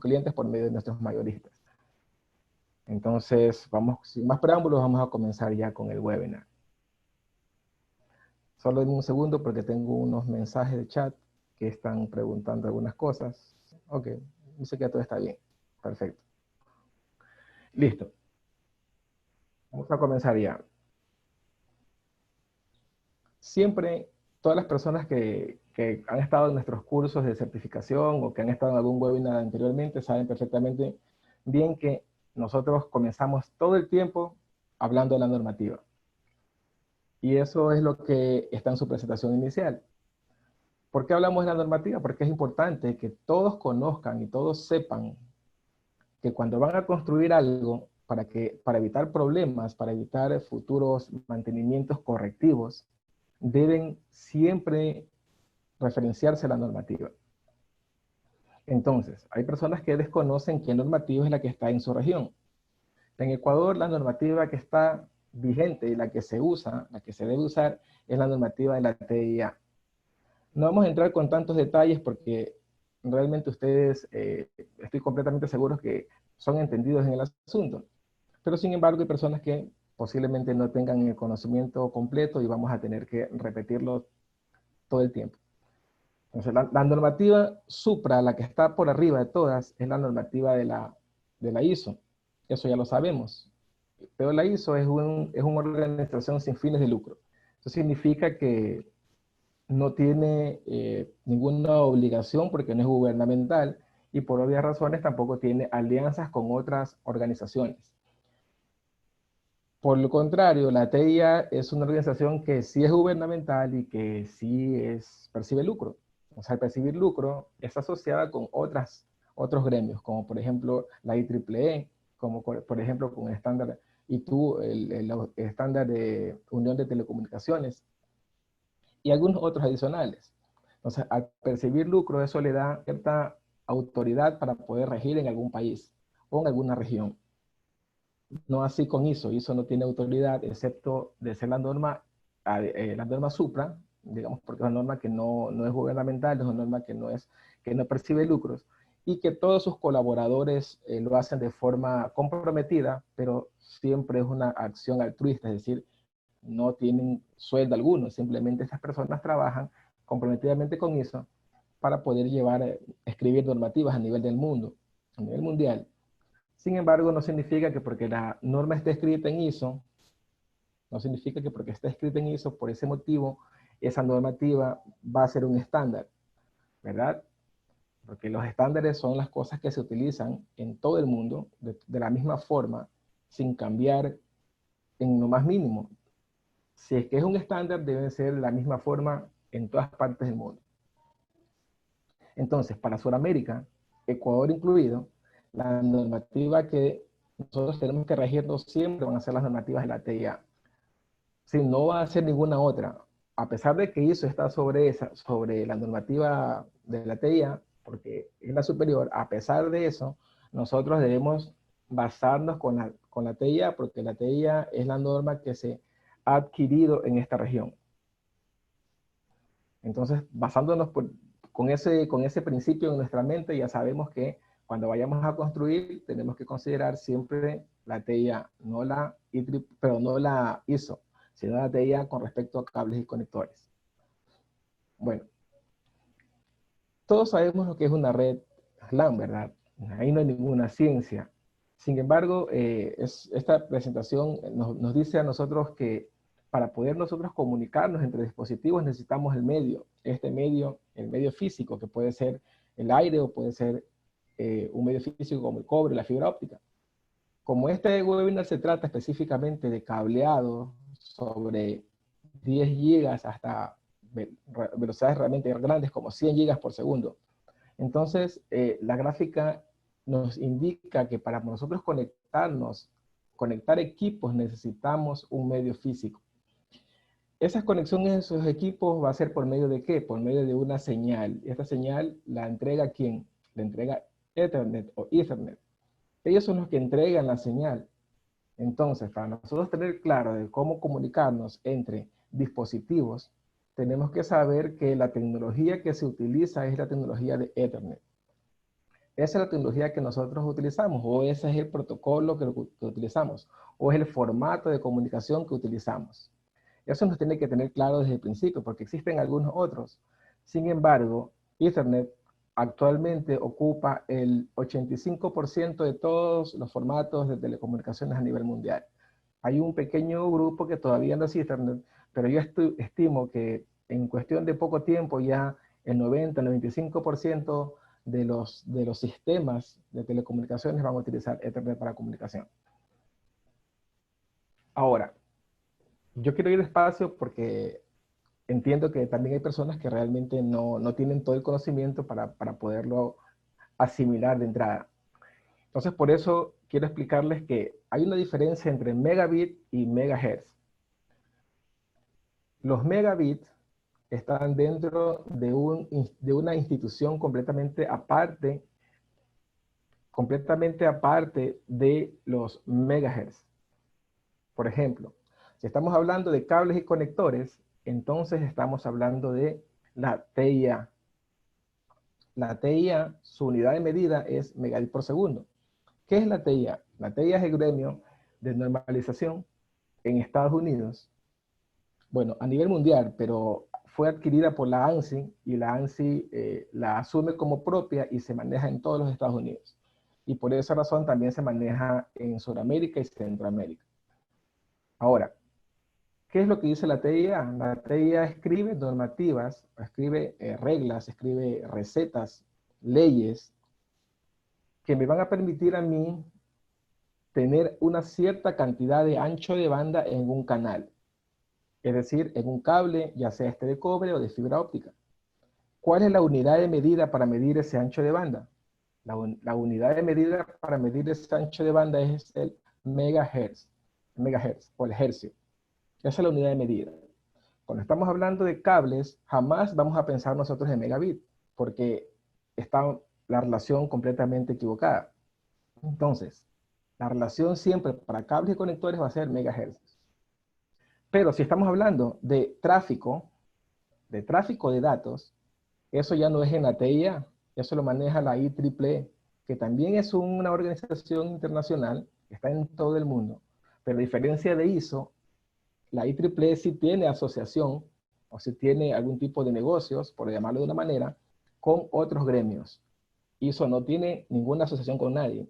clientes por medio de nuestros mayoristas. Entonces, sin más preámbulos, vamos a comenzar ya con el webinar. Solo en un segundo porque tengo unos mensajes de chat que están preguntando algunas cosas. Ok, dice que todo está bien. Perfecto. Listo. Vamos a comenzar ya. Siempre, todas las personas que han estado en nuestros cursos de certificación o que han estado en algún webinar anteriormente saben perfectamente bien que nosotros comenzamos todo el tiempo hablando de la normativa. Y eso es lo que está en su presentación inicial. ¿Por qué hablamos de la normativa? Porque es importante que todos conozcan y todos sepan que cuando van a construir algo, para evitar problemas, para evitar futuros mantenimientos correctivos, deben siempre referenciarse a la normativa. Entonces, hay personas que desconocen qué normativa es la que está en su región. En Ecuador, la normativa que está vigente y la que se usa, la que se debe usar, es la normativa de la TIA. No vamos a entrar con tantos detalles porque realmente ustedes, estoy completamente seguro que son entendidos en el asunto. Pero sin embargo, hay personas que posiblemente no tengan el conocimiento completo y vamos a tener que repetirlo todo el tiempo. Entonces, la normativa supra, la que está por arriba de todas, es la normativa de la ISO. Eso ya lo sabemos. Pero la ISO es una organización sin fines de lucro. Eso significa que no tiene ninguna obligación porque no es gubernamental y por obvias razones tampoco tiene alianzas con otras organizaciones. Por lo contrario, la TIA es una organización que sí es gubernamental y que sí percibe lucro. O sea, al percibir lucro es asociada con otros gremios, como por ejemplo la IEEE, como por ejemplo con el estándar ITU, el estándar de Unión de Telecomunicaciones, y algunos otros adicionales. Entonces, al percibir lucro, eso le da cierta autoridad para poder regir en algún país o en alguna región. No así con ISO. ISO no tiene autoridad, excepto de ser la norma supra, digamos, porque es una norma que no es gubernamental, es una norma que no percibe lucros, y que todos sus colaboradores lo hacen de forma comprometida, pero siempre es una acción altruista, es decir, no tienen sueldo alguno, simplemente estas personas trabajan comprometidamente con ISO para poder escribir normativas a nivel del mundo, a nivel mundial. Sin embargo, no significa que porque la norma esté escrita en ISO, no significa que porque está escrita en ISO, por ese motivo, esa normativa va a ser un estándar, ¿verdad? Porque los estándares son las cosas que se utilizan en todo el mundo de la misma forma, sin cambiar en lo más mínimo. Si es que es un estándar, debe ser de la misma forma en todas partes del mundo. Entonces, para Sudamérica, Ecuador incluido, la normativa que nosotros tenemos que regirnos siempre van a ser las normativas de la TIA. Si no va a ser ninguna otra, a pesar de que ISO está sobre la normativa de la TIA, porque es la superior, a pesar de eso, nosotros debemos basarnos con la TIA, porque la TIA es la norma que se ha adquirido en esta región. Entonces, basándonos con ese principio en nuestra mente, ya sabemos que cuando vayamos a construir, tenemos que considerar siempre la TIA, no la ISO, sino la TIA con respecto a cables y conectores. Bueno, todos sabemos lo que es una red LAN, ¿verdad? Ahí no hay ninguna ciencia. Sin embargo, esta presentación nos dice a nosotros que para poder nosotros comunicarnos entre dispositivos necesitamos el medio físico, que puede ser el aire o puede ser un medio físico como el cobre, la fibra óptica. Como este webinar se trata específicamente de cableado sobre 10 gigas hasta velocidades realmente grandes como 100 gigas por segundo, entonces la gráfica nos indica que para nosotros conectar equipos necesitamos un medio físico. Esas conexiones de esos equipos va a ser por medio de ¿qué? Por medio de una señal. Esta señal la entrega ¿quién? La entrega Ethernet o Ethernet. Ellos son los que entregan la señal. Entonces, para nosotros tener claro de cómo comunicarnos entre dispositivos, tenemos que saber que la tecnología que se utiliza es la tecnología de Ethernet. Esa es la tecnología que nosotros utilizamos, o ese es el protocolo que utilizamos, o es el formato de comunicación que utilizamos. Eso nos tiene que tener claro desde el principio, porque existen algunos otros. Sin embargo, Ethernet actualmente ocupa el 85% de todos los formatos de telecomunicaciones a nivel mundial. Hay un pequeño grupo que todavía no es Ethernet, pero yo estimo que en cuestión de poco tiempo ya el 90-95% de los sistemas de telecomunicaciones van a utilizar Ethernet para comunicación. Ahora, yo quiero ir despacio porque entiendo que también hay personas que realmente no tienen todo el conocimiento para poderlo asimilar de entrada. Entonces, por eso quiero explicarles que hay una diferencia entre megabit y megahertz. Los megabits están dentro de una institución completamente aparte de los megahertz. Por ejemplo, si estamos hablando de cables y conectores, entonces estamos hablando de la TIA. La TIA, su unidad de medida es megabit por segundo. ¿Qué es la TIA? La TIA es el gremio de normalización en Estados Unidos, bueno, a nivel mundial, pero fue adquirida por la ANSI y la ANSI la asume como propia y se maneja en todos los Estados Unidos. Y por esa razón también se maneja en Sudamérica y Centroamérica. Ahora, ¿qué es lo que dice la TIA? La TIA escribe normativas, escribe reglas, escribe recetas, leyes que me van a permitir a mí tener una cierta cantidad de ancho de banda en un canal. Es decir, en un cable, ya sea este de cobre o de fibra óptica. ¿Cuál es la unidad de medida para medir ese ancho de banda? La unidad de medida para medir ese ancho de banda es el megahertz o el hercio. Esa es la unidad de medida. Cuando estamos hablando de cables, jamás vamos a pensar nosotros en megabit, porque está la relación completamente equivocada. Entonces, la relación siempre para cables y conectores va a ser megahertz. Pero si estamos hablando de tráfico de datos, eso ya no es en la TIA, eso lo maneja la IEEE, que también es una organización internacional, que está en todo el mundo. Pero a diferencia de ISO, la IEEE sí tiene asociación, o sí tiene algún tipo de negocios, por llamarlo de una manera, con otros gremios. ISO no tiene ninguna asociación con nadie,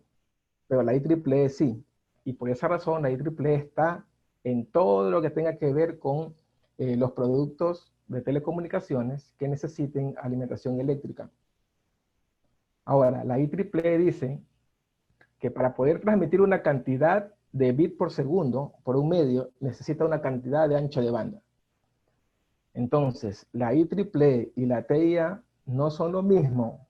pero la IEEE sí. Y por esa razón la IEEE está en todo lo que tenga que ver con los productos de telecomunicaciones que necesiten alimentación eléctrica. Ahora, la IEEE dice que para poder transmitir una cantidad de bits por segundo por un medio, necesita una cantidad de ancho de banda. Entonces, la IEEE y la TIA no son lo mismo,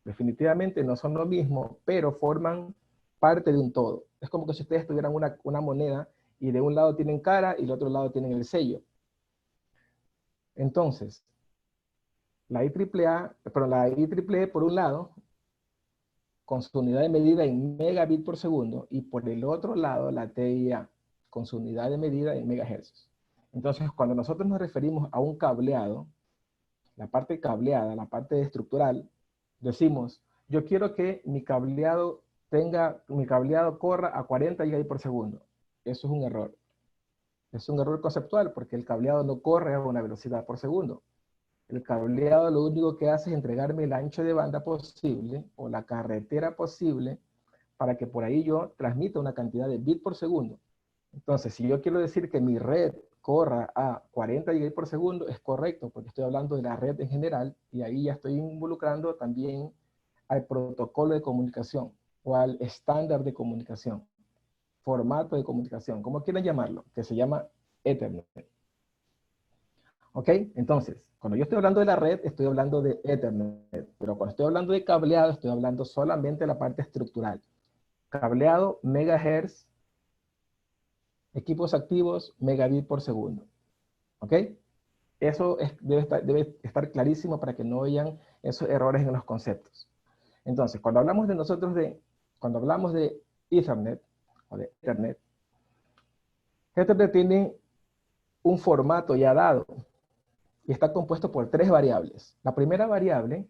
definitivamente no son lo mismo, pero forman parte de un todo. Es como que si ustedes tuvieran una moneda y de un lado tienen cara y del otro lado tienen el sello. Entonces, la IEEE por un lado, con su unidad de medida en megabit por segundo, y por el otro lado la TIA, con su unidad de medida en megahercios. Entonces, cuando nosotros nos referimos a un cableado, la parte cableada, la parte estructural, decimos, yo quiero que mi cableado corra a 40 gigabits por segundo. Eso es un error. Es un error conceptual porque el cableado no corre a una velocidad por segundo. El cableado lo único que hace es entregarme el ancho de banda posible o la carretera posible para que por ahí yo transmita una cantidad de bits por segundo. Entonces, si yo quiero decir que mi red corra a 40 gigabits por segundo, es correcto, porque estoy hablando de la red en general, y ahí ya estoy involucrando también al protocolo de comunicación, o al estándar de comunicación, formato de comunicación, como quieran llamarlo, que se llama Ethernet. ¿Ok? Entonces, cuando yo estoy hablando de la red, estoy hablando de Ethernet, pero cuando estoy hablando de cableado, estoy hablando solamente de la parte estructural. Cableado, megahertz, equipos activos, megabit por segundo. ¿Ok? Eso debe estar clarísimo para que no hayan esos errores en los conceptos. Entonces, cuando hablamos de Ethernet o de Ethernet, Ethernet tiene un formato ya dado y está compuesto por tres variables. La primera variable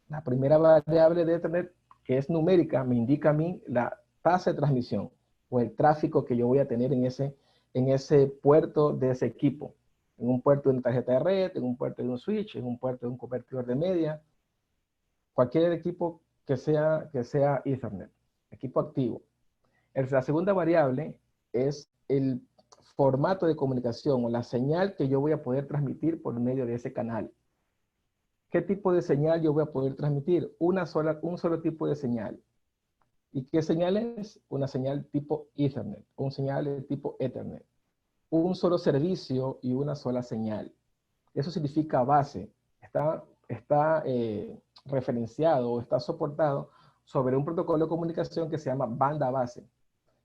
de Ethernet que es numérica, me indica a mí la tasa de transmisión o el tráfico que yo voy a tener en ese puerto de ese equipo. En un puerto de una tarjeta de red, en un puerto de un switch, en un puerto de un convertidor de media, cualquier equipo que sea Ethernet, equipo activo. La segunda variable es el formato de comunicación o la señal que yo voy a poder transmitir por medio de ese canal. ¿Qué tipo de señal yo voy a poder transmitir? Un solo tipo de señal. ¿Y qué señal es? Una señal tipo Ethernet, un señal de tipo Ethernet. Un solo servicio y una sola señal. Eso significa base. Está referenciado o está soportado sobre un protocolo de comunicación que se llama banda base,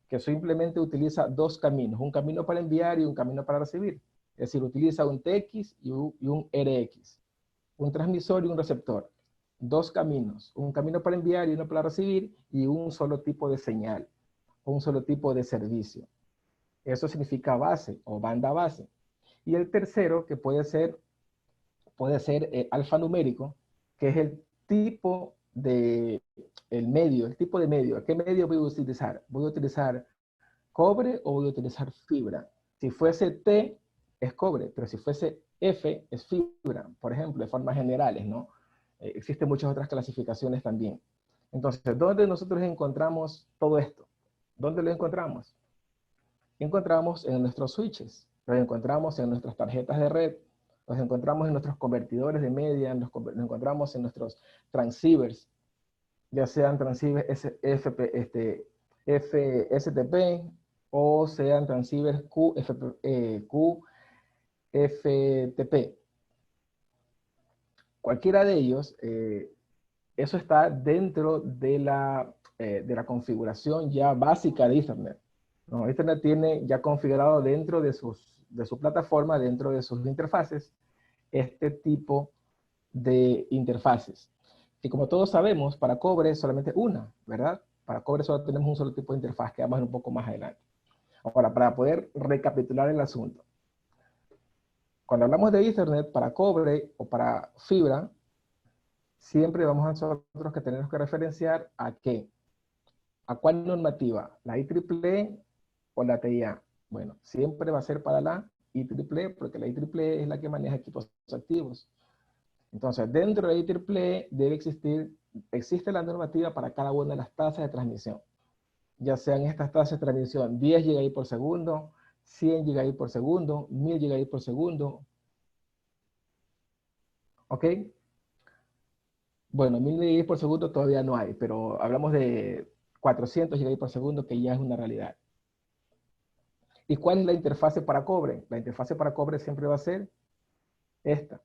que simplemente utiliza dos caminos, un camino para enviar y un camino para recibir. Es decir, utiliza un TX y un RX, un transmisor y un receptor. Dos caminos, un camino para enviar y uno para recibir, y un solo tipo de señal, un solo tipo de servicio. Eso significa base o banda base. Y el tercero, que puede ser alfanumérico, que es el tipo de el tipo de medio. ¿Qué medio voy a utilizar? Voy a utilizar cobre o voy a utilizar fibra. Si fuese T, es cobre, pero si fuese F, es fibra, por ejemplo, de formas generales, ¿no? Existen muchas otras clasificaciones también. Entonces, ¿dónde nosotros encontramos todo esto? ¿Dónde lo encontramos? Encontramos en nuestros switches, los encontramos en nuestras tarjetas de red, los encontramos en nuestros convertidores de media, los encontramos en nuestros transceivers, ya sean transceivers FSTP o sean transceivers QFTP. Cualquiera de ellos, eso está dentro de la configuración ya básica de Ethernet. ¿No? Ethernet tiene ya configurado dentro de su plataforma, dentro de sus interfaces, este tipo de interfaces. Y como todos sabemos, para cobre solamente una, ¿verdad? Para cobre solo tenemos un solo tipo de interfaz, que vamos a ver un poco más adelante. Ahora, para poder recapitular el asunto. Cuando hablamos de Ethernet para cobre o para fibra, siempre vamos a nosotros que tenemos que referenciar a qué. ¿A cuál normativa? ¿La IEEE o la TIA? Bueno, siempre va a ser para la IEEE, porque la IEEE es la que maneja equipos activos. Entonces, dentro de la IEEE existe la normativa para cada una de las tasas de transmisión. Ya sean estas tasas de transmisión 10 gigabits por segundo, 100 gigabits por segundo, 1000 gigabits por segundo. ¿Ok? Bueno, 1000 gigabits por segundo todavía no hay, pero hablamos de 400 gigabits por segundo, que ya es una realidad. ¿Y cuál es la interfase para cobre? La interfase para cobre siempre va a ser esta.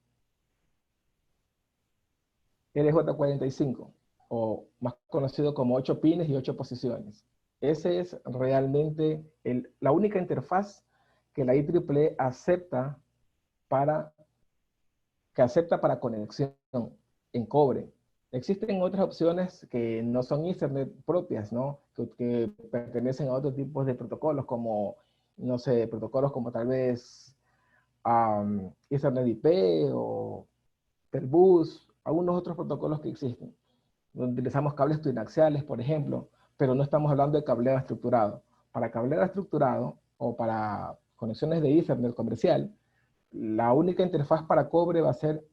LJ45, o más conocido como 8 pines y 8 posiciones. Ese es realmente la única interfaz que la IEEE acepta para conexión en cobre. Existen otras opciones que no son Ethernet propias, ¿no? Que pertenecen a otros tipos de protocolos, como, no sé, protocolos como tal vez Ethernet IP o Telbus, algunos otros protocolos que existen. Utilizamos cables twinaxiales, por ejemplo, pero no estamos hablando de cableado estructurado. Para cableado estructurado o para conexiones de Ethernet comercial, la única interfaz para cobre va a ser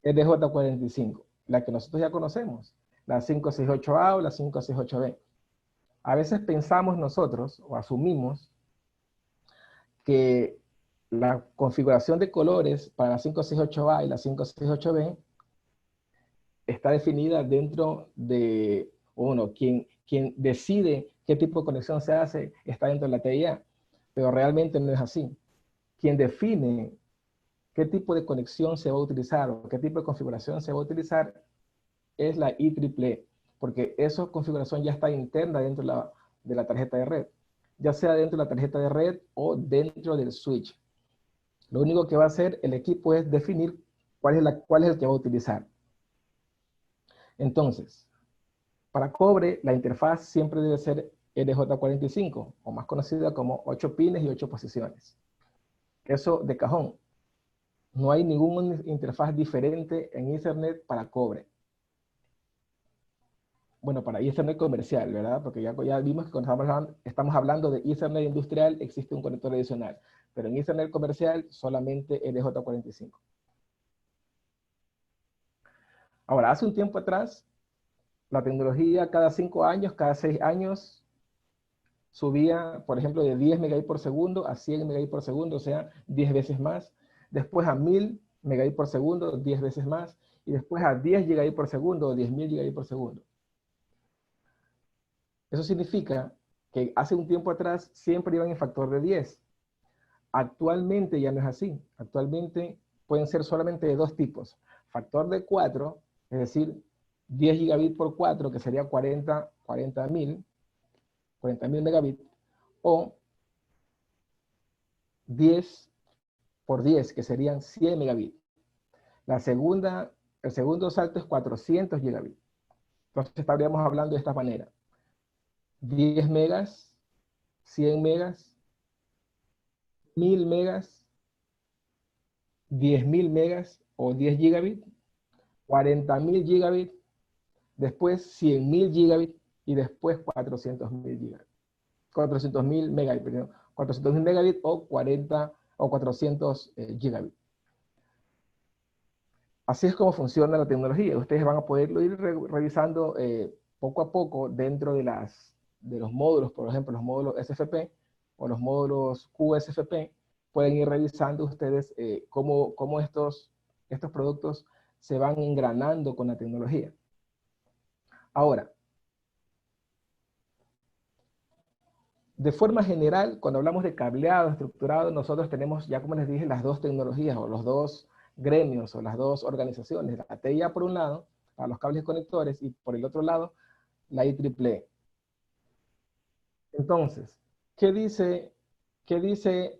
EDJ45, la que nosotros ya conocemos, la 568A o la 568B. A veces pensamos nosotros o asumimos que la configuración de colores para la 568A y la 568B está definida dentro de uno. Quien decide qué tipo de conexión se hace está dentro de la TIA, pero realmente no es así. Quien define qué tipo de conexión se va a utilizar o qué tipo de configuración se va a utilizar es la IEEE, porque esa configuración ya está interna dentro de la tarjeta de red, ya sea dentro de la tarjeta de red o dentro del switch. Lo único que va a hacer el equipo es definir cuál es el que va a utilizar. Entonces, para cobre, la interfaz siempre debe ser RJ45, o más conocida como 8 pines y 8 posiciones. Eso de cajón. No hay ninguna interfaz diferente en Ethernet para cobre. Bueno, para Ethernet comercial, ¿verdad? Porque ya vimos que cuando estamos hablando de Ethernet industrial, existe un conector adicional. Pero en Ethernet comercial, solamente LJ45. Ahora, hace un tiempo atrás, la tecnología cada 5 años, cada 6 años, subía, por ejemplo, de 10 megabits por segundo a 100 megabits por segundo, o sea, 10 veces más. Después a 1000 megabits por segundo, 10 veces más. Y después a 10 gigabits por segundo o 10.000 gigabits por segundo. Eso significa que hace un tiempo atrás siempre iban en factor de 10. Actualmente ya no es así. Actualmente pueden ser solamente de dos tipos. Factor de 4, es decir, 10 gigabits por 4, que sería 40.000 megabits, o 10 por 10, que serían 100 megabits. El segundo salto es 400 gigabits. Entonces estaríamos hablando de esta manera. 10 megas, 100 megas, 1000 megas, 10.000 megas o 10 gigabits, 40.000 gigabits, después 100.000 gigabits y después 400.000 gigabits. 400.000 megabits, perdón. 400.000 megabits o 40 o 400 gigabits. Así es como funciona la tecnología. Ustedes van a poderlo ir revisando poco a poco dentro de los módulos, por ejemplo, los módulos SFP o los módulos QSFP. Pueden ir revisando ustedes cómo estos productos se van engranando con la tecnología. Ahora, de forma general, cuando hablamos de cableado estructurado, nosotros tenemos, ya como les dije, las dos tecnologías o los dos gremios o las dos organizaciones. La TIA por un lado, para los cables y conectores, y por el otro lado, la IEEE. Entonces, ¿qué dice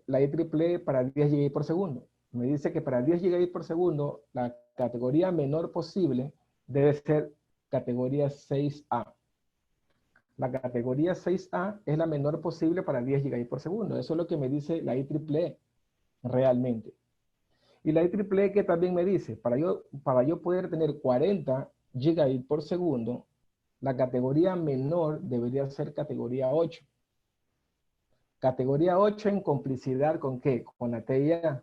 la IEEE para 10 gigabits por segundo? Me dice que para 10 gigabits por segundo, la categoría menor posible debe ser categoría 6A. La categoría 6A es la menor posible para 10 gigabits por segundo. Eso es lo que me dice la IEEE realmente. Y la IEEE que también me dice, para yo poder tener 40 gigabits por segundo, la categoría menor debería ser categoría 8. Categoría 8 en complicidad ¿con qué? Con la TIA.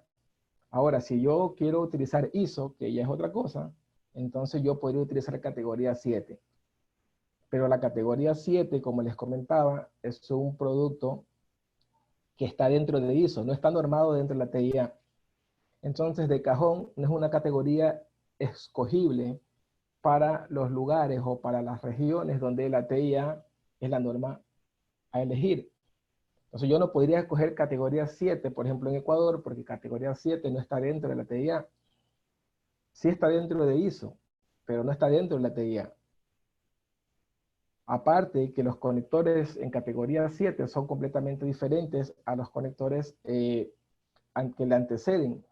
Ahora, si yo quiero utilizar ISO, que ya es otra cosa, entonces yo podría utilizar categoría 7. Pero la categoría 7, como les comentaba, es un producto que está dentro de ISO, no está normado dentro de la TIA. Entonces, de cajón, no es una categoría escogible para los lugares o para las regiones donde la TIA es la norma a elegir. Entonces, yo no podría escoger categoría 7, por ejemplo, en Ecuador, porque categoría 7 no está dentro de la TIA. Sí está dentro de ISO, pero no está dentro de la TIA. Aparte que los conectores en categoría 7 son completamente diferentes a los conectores que le anteceden.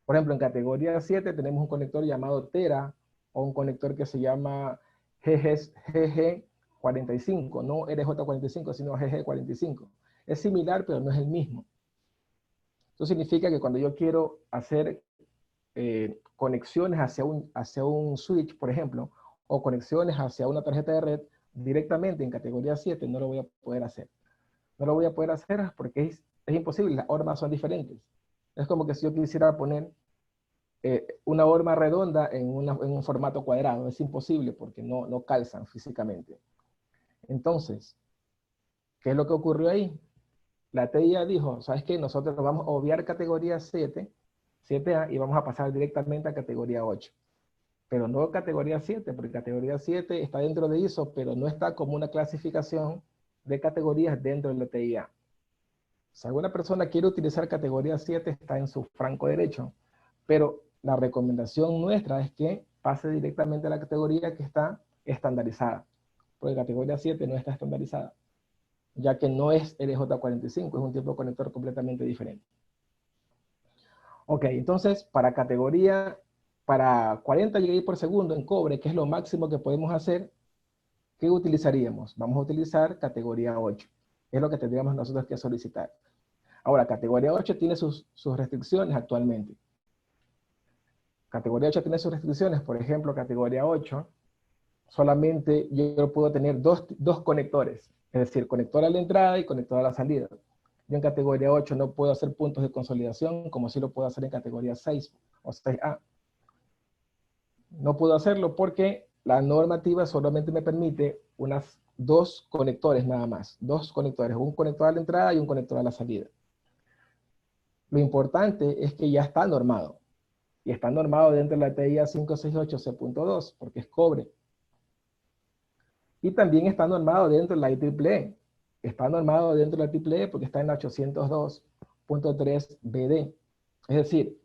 Por ejemplo, en categoría 7 tenemos un conector llamado Tera o un conector que se llama GG45, no RJ45, sino GG45. Es similar, pero no es el mismo. Eso significa que cuando yo quiero hacer conexiones hacia un switch, por ejemplo, o conexiones hacia una tarjeta de red, directamente en categoría 7 no lo voy a poder hacer. No lo voy a poder hacer porque es imposible, las hormas son diferentes. Es como que si yo quisiera poner una horma redonda en un formato cuadrado, es imposible porque no calzan físicamente. Entonces, ¿qué es lo que ocurrió ahí? La TIA dijo, ¿sabes qué? Nosotros vamos a obviar categoría 7, 7A, y vamos a pasar directamente a categoría 8. Pero no categoría 7, porque categoría 7 está dentro de ISO, pero no está como una clasificación de categorías dentro de la TIA. Si alguna persona quiere utilizar categoría 7, está en su franco derecho, pero la recomendación nuestra es que pase directamente a la categoría que está estandarizada, porque categoría 7 no está estandarizada, ya que no es LJ45, es un tipo de conector completamente diferente. Ok, entonces para 40 gigabits por segundo en cobre, que es lo máximo que podemos hacer, ¿qué utilizaríamos? Vamos a utilizar categoría 8, es lo que tendríamos nosotros que solicitar. Ahora, categoría 8 tiene sus restricciones actualmente. Categoría 8 tiene sus restricciones, por ejemplo, categoría 8 solamente yo puedo tener dos conectores, es decir, conector a la entrada y conector a la salida. Yo en categoría 8 no puedo hacer puntos de consolidación como sí lo puedo hacer en categoría 6 o 6A. No puedo hacerlo porque la normativa solamente me permite unas dos conectores nada más, dos conectores, un conector a la entrada y un conector a la salida. Lo importante es que ya está normado, y está normado dentro de la TIA 568C.2 porque es cobre. Y también está normado dentro de la IEEE. Está normado dentro de la IEEE porque está en la 802.3 BD. Es decir,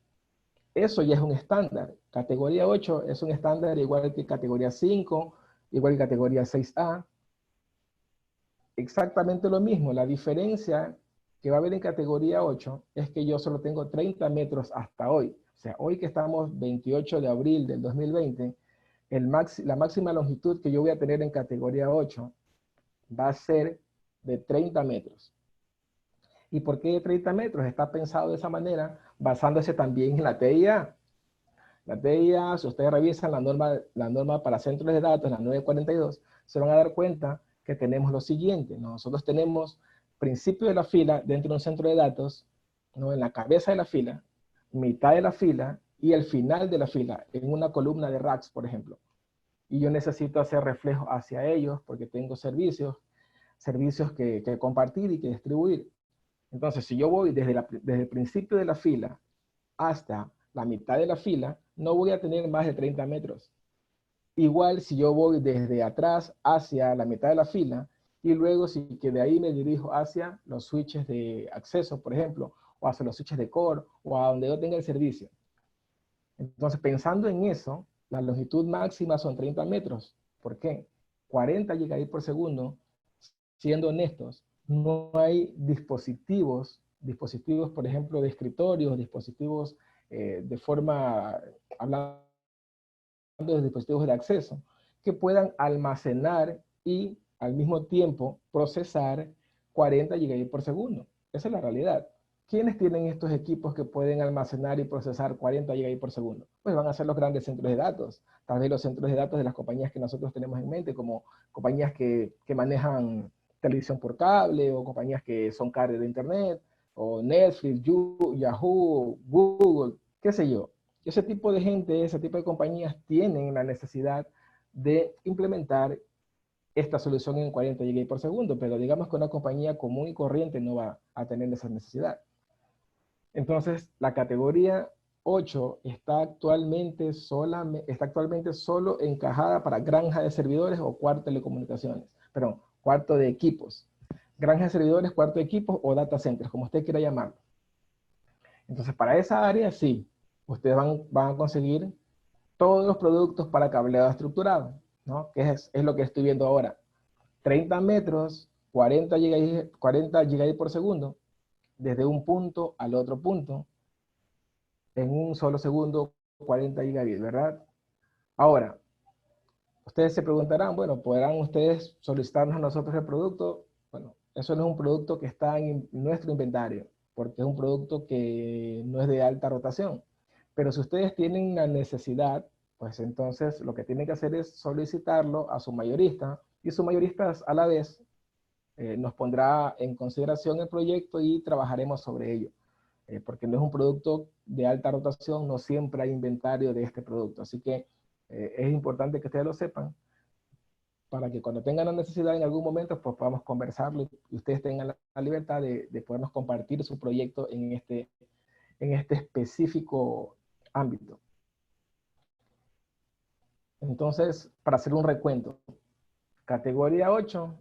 eso ya es un estándar. Categoría 8 es un estándar igual que categoría 5, igual que categoría 6A. Exactamente lo mismo. La diferencia que va a haber en categoría 8 es que yo solo tengo 30 metros hasta hoy. O sea, hoy que estamos 28 de abril del 2020, la máxima longitud que yo voy a tener en categoría 8 va a ser de 30 metros. ¿Y por qué de 30 metros? Está pensado de esa manera, basándose también en la TIA. La TIA, si ustedes revisan la norma para centros de datos, la 942, se van a dar cuenta que tenemos lo siguiente. Nosotros tenemos principio de la fila dentro de un centro de datos, ¿no? En la cabeza de la fila, mitad de la fila y el final de la fila, en una columna de racks, por ejemplo. Y yo necesito hacer reflejo hacia ellos porque tengo servicios que compartir y que distribuir. Entonces, si yo voy desde el principio de la fila hasta la mitad de la fila, no voy a tener más de 30 metros. Igual si yo voy desde atrás hacia la mitad de la fila y luego si que de ahí me dirijo hacia los switches de acceso, por ejemplo, o hacia los switches de core o a donde yo tenga el servicio. Entonces, pensando en eso, la longitud máxima son 30 metros. ¿Por qué? 40 gigabits por segundo, siendo honestos, no hay dispositivos, por ejemplo, de escritorios, dispositivos de forma, hablando de dispositivos de acceso, que puedan almacenar y al mismo tiempo procesar 40 gigabits por segundo. Esa es la realidad. ¿Quiénes tienen estos equipos que pueden almacenar y procesar 40 gigabits por segundo? Pues van a ser los grandes centros de datos, tal vez los centros de datos de las compañías que nosotros tenemos en mente, como compañías que manejan televisión por cable, o compañías que son carrier de internet, o Netflix, Yahoo, Google, qué sé yo. Ese tipo de gente, ese tipo de compañías tienen la necesidad de implementar esta solución en 40 GB por segundo, pero digamos que una compañía común y corriente no va a tener esa necesidad. Entonces, la categoría 8 está actualmente solo encajada para granja de servidores o cuarto de telecomunicaciones, perdón, cuarto de equipos. Granja de servidores, cuarto de equipos o data centers, como usted quiera llamarlo. Entonces, para esa área, sí, ustedes van a conseguir todos los productos para cableado estructurado, ¿no? Que es lo que estoy viendo ahora. 30 metros, 40 gigabits por segundo, desde un punto al otro punto, en un solo segundo, 40 gigabits, ¿verdad? Ahora, ustedes se preguntarán, bueno, ¿podrán ustedes solicitarnos a nosotros el producto? Bueno, eso no es un producto que está en nuestro inventario, porque es un producto que no es de alta rotación. Pero si ustedes tienen la necesidad, pues entonces lo que tienen que hacer es solicitarlo a su mayorista, y su mayorista a la vez nos pondrá en consideración el proyecto y trabajaremos sobre ello. Porque no es un producto de alta rotación, no siempre hay inventario de este producto. Así que es importante que ustedes lo sepan, para que cuando tengan la necesidad en algún momento, pues podamos conversarlo y ustedes tengan la libertad de podernos compartir su proyecto en este específico ámbito. Entonces, para hacer un recuento, categoría 8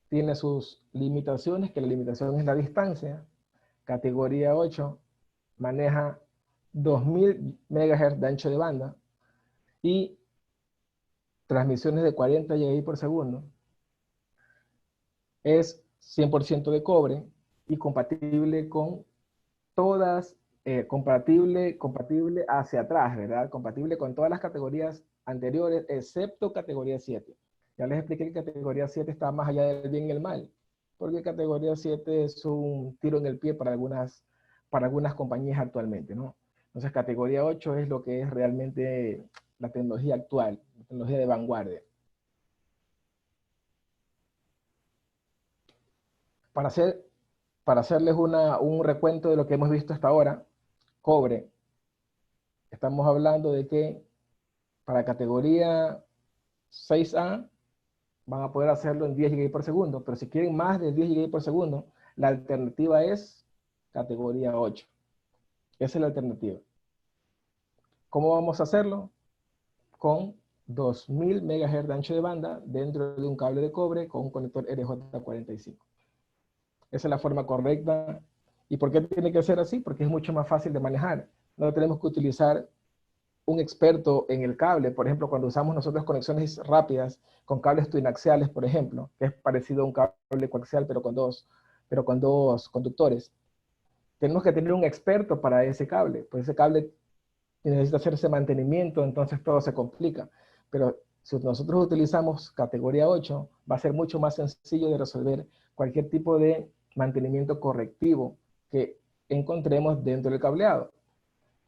tiene sus limitaciones, que la limitación es la distancia. Categoría 8 maneja 2000 MHz de ancho de banda y transmisiones de 40 GB por segundo. Es 100% de cobre y compatible con todas, compatible hacia atrás, ¿verdad? Compatible con todas las categorías anteriores, excepto categoría 7. Ya les expliqué que categoría 7 está más allá del bien y el mal, porque categoría 7 es un tiro en el pie para algunas compañías actualmente, ¿no? Entonces, categoría 8 es lo que es realmente la tecnología actual, la tecnología de vanguardia. Para hacerles un recuento de lo que hemos visto hasta ahora, cobre, estamos hablando de que para categoría 6A van a poder hacerlo en 10 GB por segundo, pero si quieren más de 10 GB por segundo, la alternativa es categoría 8. Esa es la alternativa. ¿Cómo vamos a hacerlo? Con 2000 MHz de ancho de banda dentro de un cable de cobre con un conector RJ45. Esa es la forma correcta. ¿Y por qué tiene que ser así? Porque es mucho más fácil de manejar. No tenemos que utilizar un experto en el cable. Por ejemplo, cuando usamos nosotros conexiones rápidas con cables twinaxiales, por ejemplo, que es parecido a un cable coaxial, pero con dos conductores. Tenemos que tener un experto para ese cable, pues ese cable necesita hacerse mantenimiento, entonces todo se complica. Pero si nosotros utilizamos categoría 8, va a ser mucho más sencillo de resolver cualquier tipo de mantenimiento correctivo que encontremos dentro del cableado.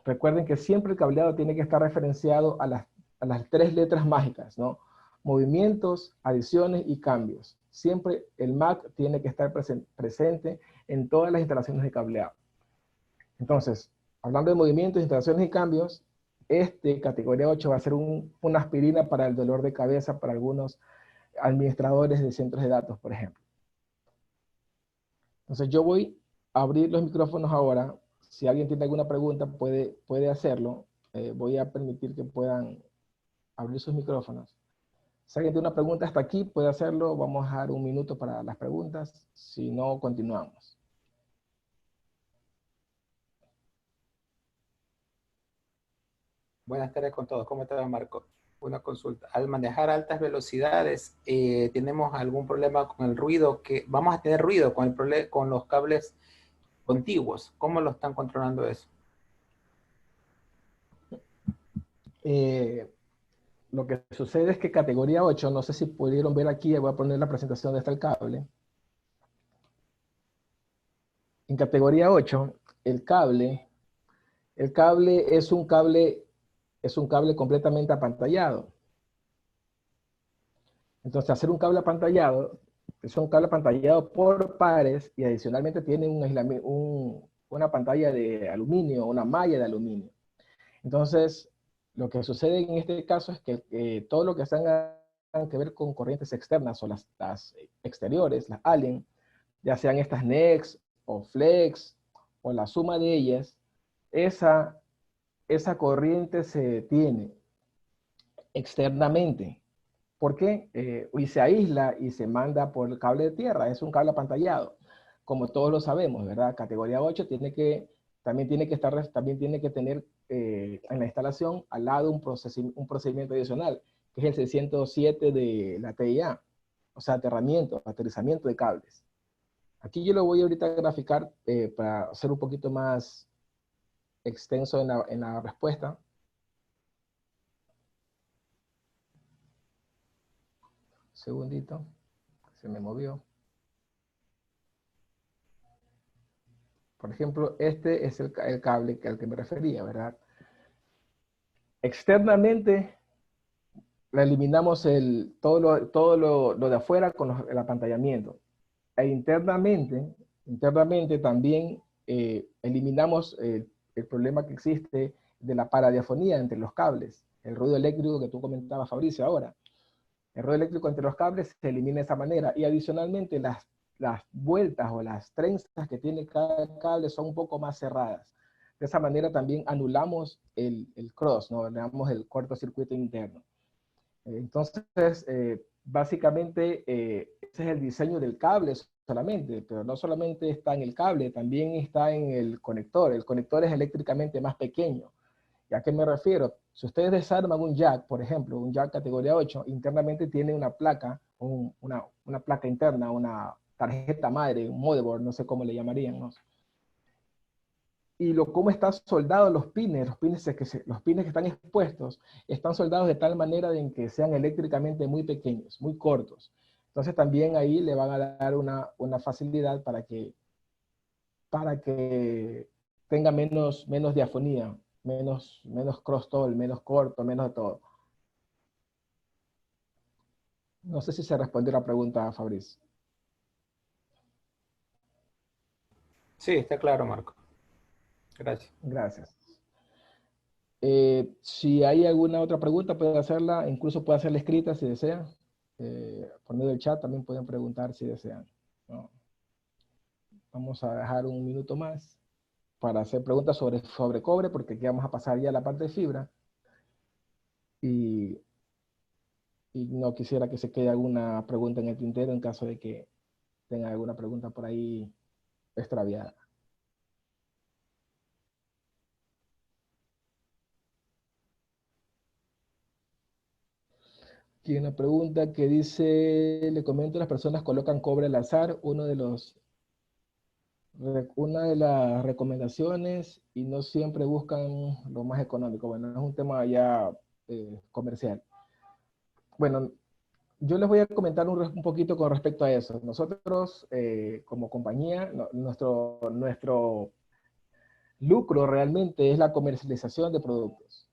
Recuerden que siempre el cableado tiene que estar referenciado a las 3 letras mágicas, ¿no? Movimientos, adiciones y cambios. Siempre el MAC tiene que estar presente en todas las instalaciones de cableado. Entonces, hablando de movimientos, instalaciones y cambios, categoría 8 va a ser una aspirina para el dolor de cabeza para algunos administradores de centros de datos, por ejemplo. Entonces yo voy a abrir los micrófonos ahora. Si alguien tiene alguna pregunta, puede hacerlo. Voy a permitir que puedan abrir sus micrófonos. Si alguien tiene una pregunta hasta aquí, puede hacerlo. Vamos a dejar un minuto para las preguntas. Si no, continuamos. Buenas tardes con todos. ¿Cómo está, Marco? Una consulta. Al manejar altas velocidades, ¿tenemos algún problema con el ruido? Vamos a tener ruido con los cables contiguos. ¿Cómo lo están controlando eso? Lo que sucede es que categoría 8, no sé si pudieron ver aquí, voy a poner la presentación de este cable. En categoría 8, el cable es un cable completamente apantallado. Entonces, hacer un cable apantallado, es un cable apantallado por pares y adicionalmente tiene una pantalla de aluminio, una malla de aluminio. Entonces, lo que sucede en este caso es que todo lo que tenga que ver con corrientes externas o las exteriores, las Allen, ya sean estas NEX o Flex o la suma de ellas, esa corriente se detiene externamente. ¿Por qué? Y se aísla y se manda por el cable de tierra. Es un cable apantallado, como todos lo sabemos, ¿verdad? Categoría 8 también tiene que tener en la instalación al lado un procedimiento adicional, que es el 607 de la TIA, o sea, aterrizamiento de cables. Aquí yo lo voy ahorita a graficar para hacer un poquito más extenso en la respuesta. Segundito, se me movió. Por ejemplo, este es el cable al que me refería, ¿verdad? Externamente, eliminamos todo lo de afuera con el apantallamiento. E internamente también eliminamos el problema que existe de la paradiafonía entre los cables, el ruido eléctrico que tú comentabas, Fabricio, ahora. El ruido eléctrico entre los cables se elimina de esa manera y adicionalmente las vueltas o las trenzas que tiene cada cable son un poco más cerradas. De esa manera también anulamos el cross, ¿no? Anulamos el cortocircuito interno. Entonces, básicamente, ese es el diseño del cable solamente, pero no solamente está en el cable, también está en el conector. El conector es eléctricamente más pequeño. ¿Y a qué me refiero? Si ustedes desarman un jack, por ejemplo, un jack categoría 8, internamente tiene una placa, una placa interna, una tarjeta madre, un motherboard, no sé cómo le llamarían, ¿no? Y cómo están soldados los pines que están expuestos, están soldados de tal manera de que sean eléctricamente muy pequeños, muy cortos. Entonces también ahí le van a dar una facilidad para que tenga menos diafonía menos cross-talk, menos corto, menos de todo. No sé si se respondió la pregunta, Fabriz. Sí, está claro, Marco. Gracias. Gracias. Si hay alguna otra pregunta, puede hacerla, incluso puede hacerla escrita si desea. Por medio del chat también pueden preguntar si desean, ¿no? Vamos a dejar un minuto más para hacer preguntas sobre cobre, porque aquí vamos a pasar ya a la parte de fibra. Y, y no quisiera que se quede alguna pregunta en el tintero en caso de que tenga alguna pregunta por ahí extraviada. Aquí hay una pregunta que dice, le comento, las personas colocan cobre al azar, una de las recomendaciones, y no siempre buscan lo más económico. Bueno, es un tema ya comercial. Bueno, yo les voy a comentar un poquito con respecto a eso. Nosotros, como compañía, nuestro lucro realmente es la comercialización de productos.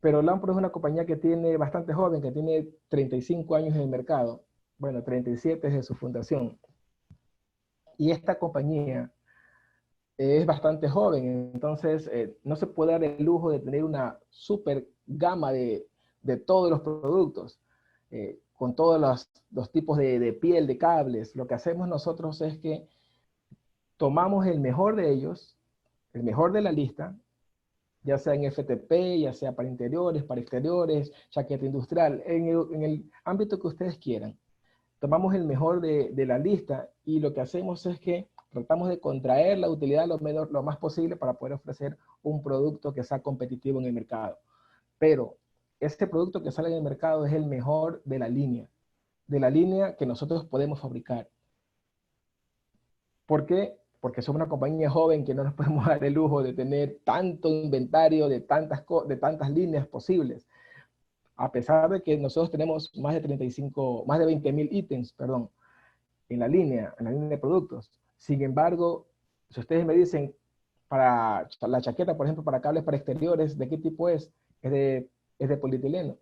Pero Lampro es una compañía que tiene bastante joven, que tiene 35 años en el mercado. Bueno, 37 desde su fundación. Y esta compañía es bastante joven, entonces no se puede dar el lujo de tener una super gama de todos los productos, con todos los tipos de piel, de cables. Lo que hacemos nosotros es que tomamos el mejor de ellos, el mejor de la lista, ya sea en FTP, ya sea para exteriores, chaqueta industrial, en el ámbito que ustedes quieran. Tomamos el mejor de la lista y lo que hacemos es que tratamos de contraer la utilidad lo más posible para poder ofrecer un producto que sea competitivo en el mercado. Pero este producto que sale en el mercado es el mejor de la línea que nosotros podemos fabricar. ¿Por qué? Porque somos una compañía joven que no nos podemos dar el lujo de tener tanto inventario de tantas líneas posibles. A pesar de que nosotros tenemos más de 20,000 ítems, perdón, en la línea de productos. Sin embargo, si ustedes me dicen, para la chaqueta, por ejemplo, para cables para exteriores, ¿de qué tipo es? Es de polietileno.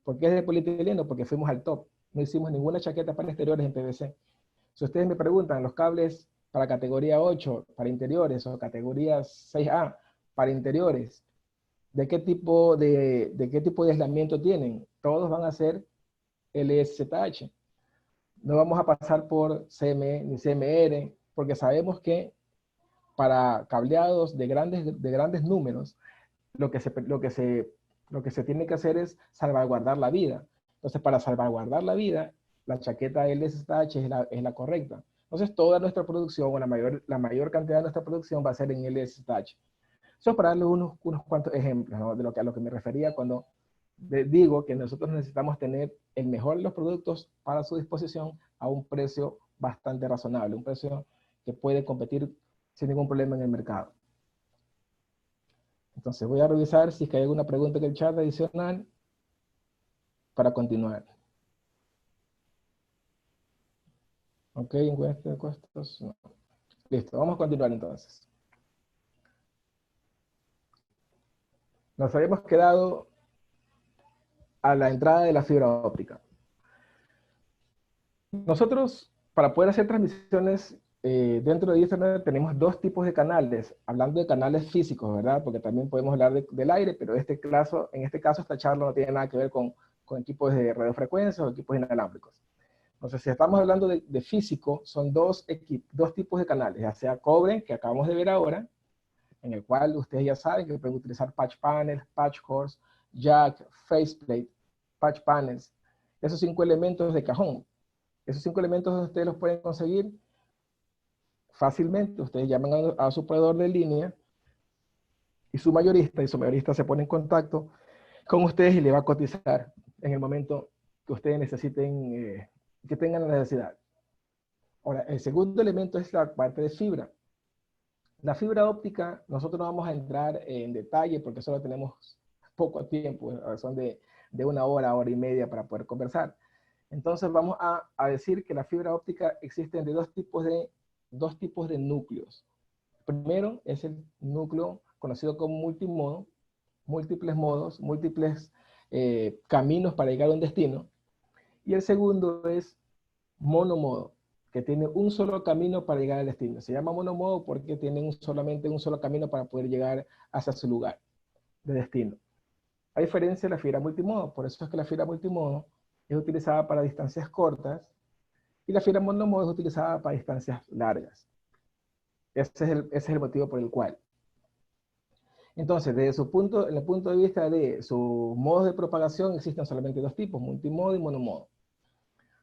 ¿Por qué es de polietileno? Porque fuimos al top. No hicimos ninguna chaqueta para exteriores en PVC. Si ustedes me preguntan, los cables para categoría 8, para interiores, o categoría 6A, para interiores, ¿de qué tipo de aislamiento tienen? Todos van a ser LSZH. No vamos a pasar por CME ni CMR, porque sabemos que para cableados de grandes números, lo que, se, lo, que se, lo que se tiene que hacer es salvaguardar la vida. Entonces, para salvaguardar la vida, la chaqueta LSH es la correcta. Entonces, toda nuestra producción, o la mayor cantidad de nuestra producción va a ser en LSH. Eso para darle unos cuantos ejemplos, ¿no? A lo que me refería cuando digo que nosotros necesitamos tener el mejor de los productos para su disposición a un precio bastante razonable, un precio que puede competir sin ningún problema en el mercado. Entonces voy a revisar si es que hay alguna pregunta en el chat adicional para continuar. Ok, encuesta de costos. No. Listo, vamos a continuar entonces. Nos habíamos quedado a la entrada de la fibra óptica. Nosotros, para poder hacer transmisiones dentro de Ethernet, tenemos dos tipos de canales, hablando de canales físicos, ¿verdad? Porque también podemos hablar del aire, pero en este caso, esta charla no tiene nada que ver con equipos de radiofrecuencia o equipos inalámbricos. Entonces, si estamos hablando de físico, son dos tipos de canales, ya sea cobre, que acabamos de ver ahora, en el cual ustedes ya saben que pueden utilizar patch panels, patch cores, jack, faceplate, patch panels, esos 5 elementos de cajón. Esos 5 elementos ustedes los pueden conseguir fácilmente. Ustedes llaman a su proveedor de línea y su mayorista se pone en contacto con ustedes y le va a cotizar en el momento que ustedes necesiten, que tengan la necesidad. Ahora, el segundo elemento es la parte de fibra. La fibra óptica, nosotros no vamos a entrar en detalle porque solo tenemos poco tiempo, son de 1 hora, hora y media para poder conversar. Entonces vamos a decir que la fibra óptica existe de dos tipos de núcleos. Primero es el núcleo conocido como multimodo, múltiples modos, múltiples caminos para llegar a un destino. Y el segundo es monomodo, que tiene un solo camino para llegar al destino. Se llama monomodo porque tiene solamente un solo camino para poder llegar hacia su lugar de destino. A diferencia de la fibra multimodo, por eso es que la fibra multimodo es utilizada para distancias cortas y la fibra monomodo es utilizada para distancias largas. Ese es el motivo por el cual. Entonces, en el punto de vista de sus modos de propagación, existen solamente dos tipos, multimodo y monomodo.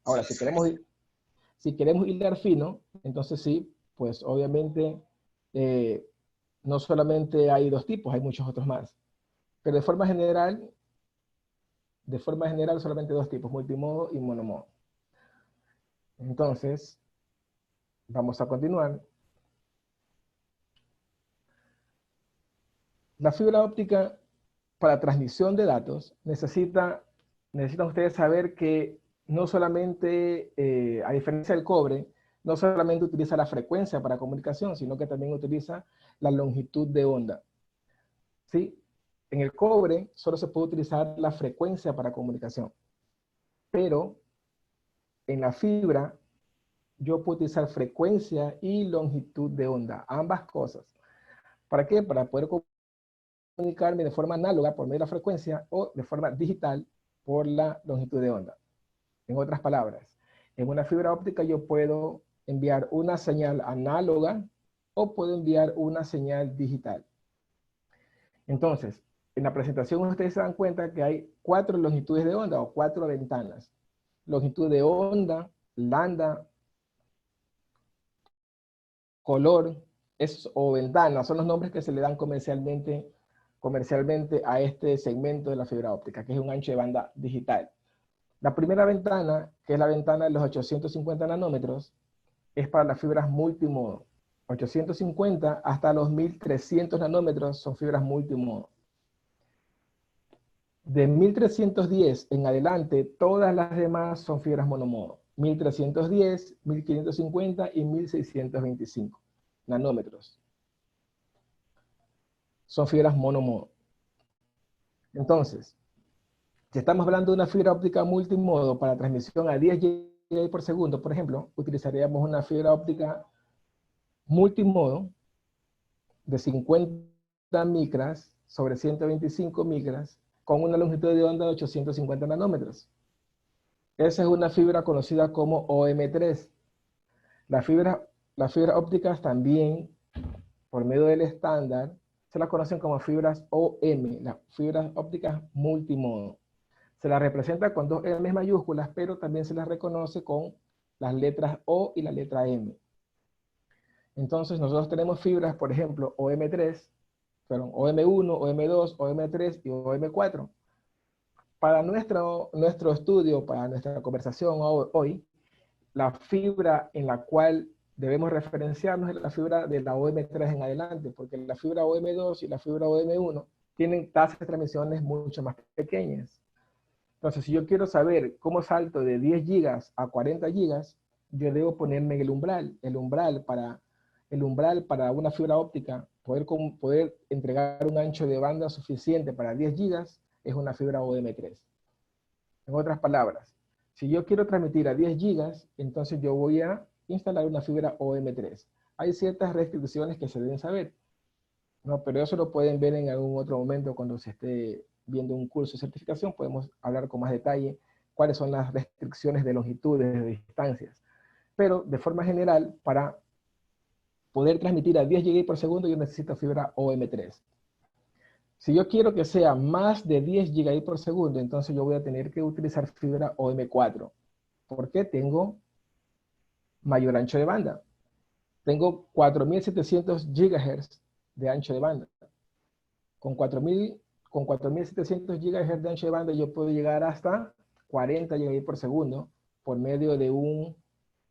Ahora, si queremos hilar fino, entonces sí, pues obviamente no solamente hay dos tipos, hay muchos otros más. Pero de forma general solamente dos tipos, multimodo y monomodo. Entonces, vamos a continuar. La fibra óptica para transmisión de datos necesitan ustedes saber que no solamente, a diferencia del cobre, no solamente utiliza la frecuencia para comunicación, sino que también utiliza la longitud de onda. ¿Sí? En el cobre solo se puede utilizar la frecuencia para comunicación, pero en la fibra yo puedo utilizar frecuencia y longitud de onda, ambas cosas. ¿Para qué? Para poder comunicarme de forma análoga por medio de la frecuencia o de forma digital por la longitud de onda. En otras palabras, en una fibra óptica yo puedo enviar una señal análoga o puedo enviar una señal digital. Entonces, en la presentación ustedes se dan cuenta que hay 4 longitudes de onda o 4 ventanas. Longitud de onda, lambda, color o ventana, son los nombres que se le dan comercialmente a este segmento de la fibra óptica, que es un ancho de banda digital. La primera ventana, que es la ventana de los 850 nanómetros, es para las fibras multimodo. 850 hasta los 1300 nanómetros son fibras multimodo. De 1310 en adelante, todas las demás son fibras monomodo. 1310, 1550 y 1625 nanómetros. Son fibras monomodo. Entonces, si estamos hablando de una fibra óptica multimodo para transmisión a 10 GB por segundo, por ejemplo, utilizaríamos una fibra óptica multimodo de 50 micras sobre 125 micras con una longitud de onda de 850 nanómetros. Esa es una fibra conocida como OM3. Las fibras ópticas también, por medio del estándar, se las conocen como fibras OM, las fibras ópticas multimodo. Se las representa con dos M mayúsculas, pero también se las reconoce con las letras O y la letra M. Entonces nosotros tenemos fibras, por ejemplo, OM3, OM1, OM2, OM3 y OM4. Para nuestro estudio, para nuestra conversación hoy, la fibra en la cual debemos referenciarnos es la fibra de la OM3 en adelante, porque la fibra OM2 y la fibra OM1 tienen tasas de transmisiones mucho más pequeñas. Entonces, si yo quiero saber cómo salto de 10 gigas a 40 gigas, yo debo ponerme el umbral para una fibra óptica, poder entregar un ancho de banda suficiente para 10 gigas, es una fibra OM3. En otras palabras, si yo quiero transmitir a 10 gigas, entonces yo voy a instalar una fibra OM3. Hay ciertas restricciones que se deben saber, ¿no? Pero eso lo pueden ver en algún otro momento cuando se esté viendo un curso de certificación, podemos hablar con más detalle cuáles son las restricciones de longitudes, de distancias. Pero de forma general, para poder transmitir a 10 GB por segundo, yo necesito fibra OM3. Si yo quiero que sea más de 10 GB por segundo, entonces yo voy a tener que utilizar fibra OM4, porque tengo mayor ancho de banda. Tengo 4700 GHz de ancho de banda. Con 4700 GHz de ancho de banda yo puedo llegar hasta 40 GB por segundo por medio de un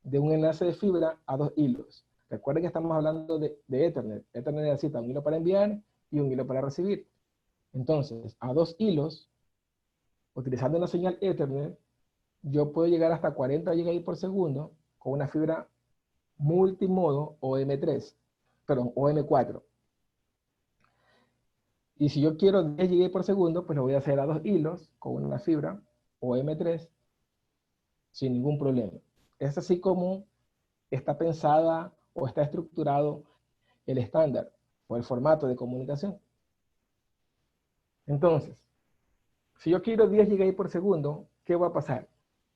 enlace de fibra a 2 hilos. Recuerden que estamos hablando de Ethernet. Ethernet necesita un hilo para enviar y un hilo para recibir. Entonces, a 2 hilos, utilizando una señal Ethernet, yo puedo llegar hasta 40 GB por segundo con una fibra multimodo OM3, perdón, OM4. Y si yo quiero 10 GB por segundo, pues lo voy a hacer a 2 hilos con una fibra o M3 sin ningún problema. Es así como está pensada o está estructurado el estándar o el formato de comunicación. Entonces, si yo quiero 10 GB por segundo, ¿qué va a pasar?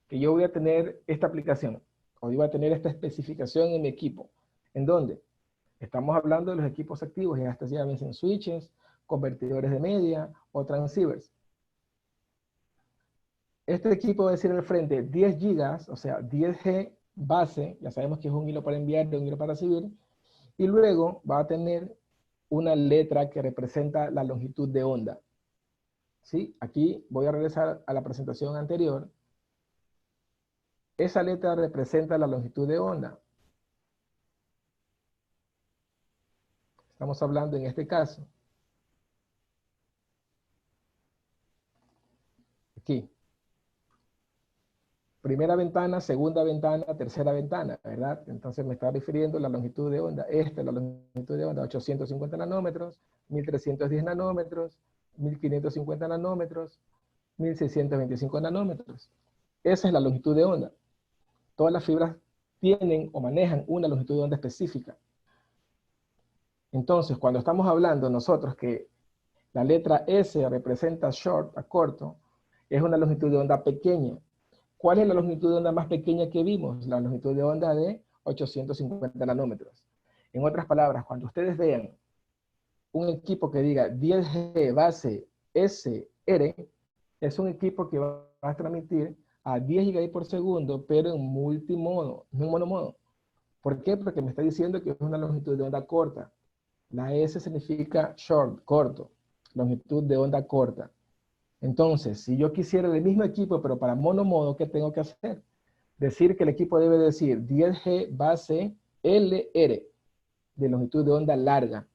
Que yo voy a tener esta aplicación o yo voy a tener esta especificación en mi equipo. ¿En dónde? Estamos hablando de los equipos activos, ya estos llámense switches, convertidores de media o transceivers. Este equipo va a decir al frente 10 gigas, o sea, 10G base, ya sabemos que es un hilo para enviar y un hilo para recibir, y luego va a tener una letra que representa la longitud de onda. ¿Sí? Aquí voy a regresar a la presentación anterior. Esa letra representa la longitud de onda. Estamos hablando en este caso. Aquí. Primera ventana, segunda ventana, tercera ventana, ¿verdad? Entonces me está refiriendo a la longitud de onda. Esta es la longitud de onda, 850 nanómetros, 1310 nanómetros, 1550 nanómetros, 1625 nanómetros. Esa es la longitud de onda. Todas las fibras tienen o manejan una longitud de onda específica. Entonces, cuando estamos hablando nosotros que la letra S representa short, a corto, es una longitud de onda pequeña. ¿Cuál es la longitud de onda más pequeña que vimos? La longitud de onda de 850 nanómetros. En otras palabras, cuando ustedes vean un equipo que diga 10G base SR, es un equipo que va a transmitir a 10 GB por segundo, pero en multimodo, no en monomodo. ¿Por qué? Porque me está diciendo que es una longitud de onda corta. La S significa short, corto, longitud de onda corta. Entonces, si yo quisiera el mismo equipo, pero para monomodo, ¿qué tengo que hacer? Decir que el equipo debe decir 10G base LR, de longitud de onda larga.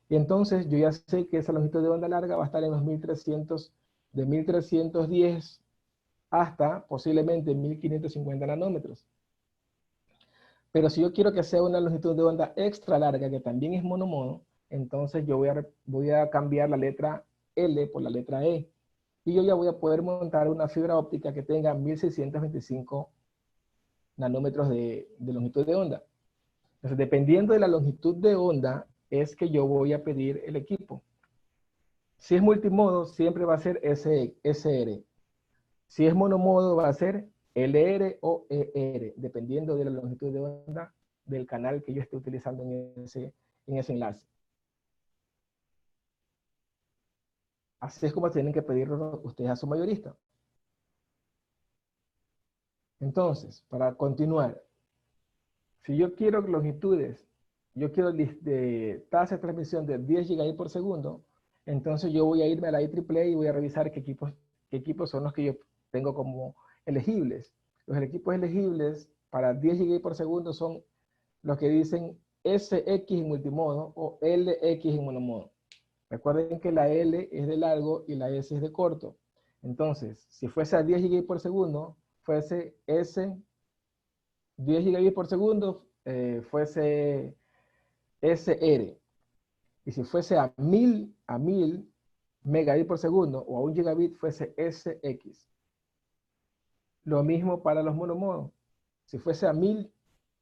Y entonces yo ya sé que esa longitud de onda larga va a estar en los 1300, de 1310 hasta posiblemente 1550 nanómetros. Pero si yo quiero que sea una longitud de onda extra larga, que también es monomodo, entonces yo voy a cambiar la letra L por la letra E. Y yo ya voy a poder montar una fibra óptica que tenga 1625 nanómetros de longitud de onda. Entonces, dependiendo de la longitud de onda, es que yo voy a pedir el equipo. Si es multimodo, siempre va a ser SR. Si es monomodo, va a ser LR o ER, dependiendo de la longitud de onda del canal que yo esté utilizando en ese enlace. Así es como tienen que pedirlo ustedes a su mayorista. Entonces, para continuar, si yo quiero longitudes, yo quiero de tasa de transmisión de 10 GB por segundo, entonces yo voy a irme a la IEEE y voy a revisar qué equipos son los que yo tengo como elegibles. Los equipos elegibles para 10 GB por segundo son los que dicen SX en multimodo o LX en monomodo. Recuerden que la L es de largo y la S es de corto. Entonces, si fuese a 10 GB por segundo, fuese S 10 gigabits por segundo, fuese SR. Y si fuese a 1000 megabits por segundo o a 1 gigabit, fuese SX. Lo mismo para los monomodos. Si fuese a 1000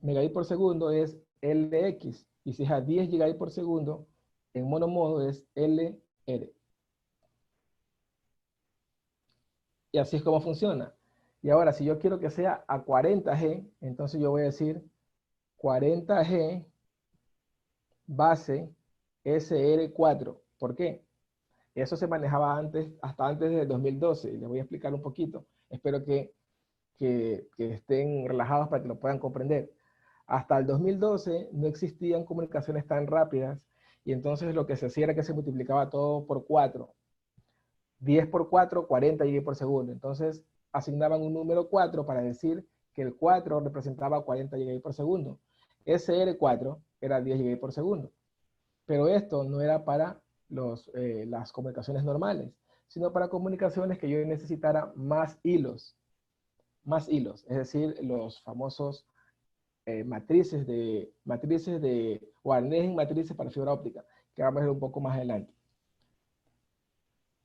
megabits por segundo es LX. Y si es a 10 gigabits por segundo, en monomodo es LR. Y así es como funciona. Y ahora, si yo quiero que sea a 40G, entonces yo voy a decir 40G base SR4. ¿Por qué? Eso se manejaba antes, hasta antes del 2012. Les voy a explicar un poquito. Espero que estén relajados para que lo puedan comprender. Hasta el 2012 no existían comunicaciones tan rápidas y entonces lo que se hacía era que se multiplicaba todo por 4. 10 por 4, 40 GB por segundo. Entonces asignaban un número 4 para decir que el 4 representaba 40 GB por segundo. SR4 era 10 GB por segundo. Pero esto no era para las comunicaciones normales, sino para comunicaciones que yo necesitara más hilos, es decir, los famosos matrices o arnés en matrices para fibra óptica, que vamos a ver un poco más adelante.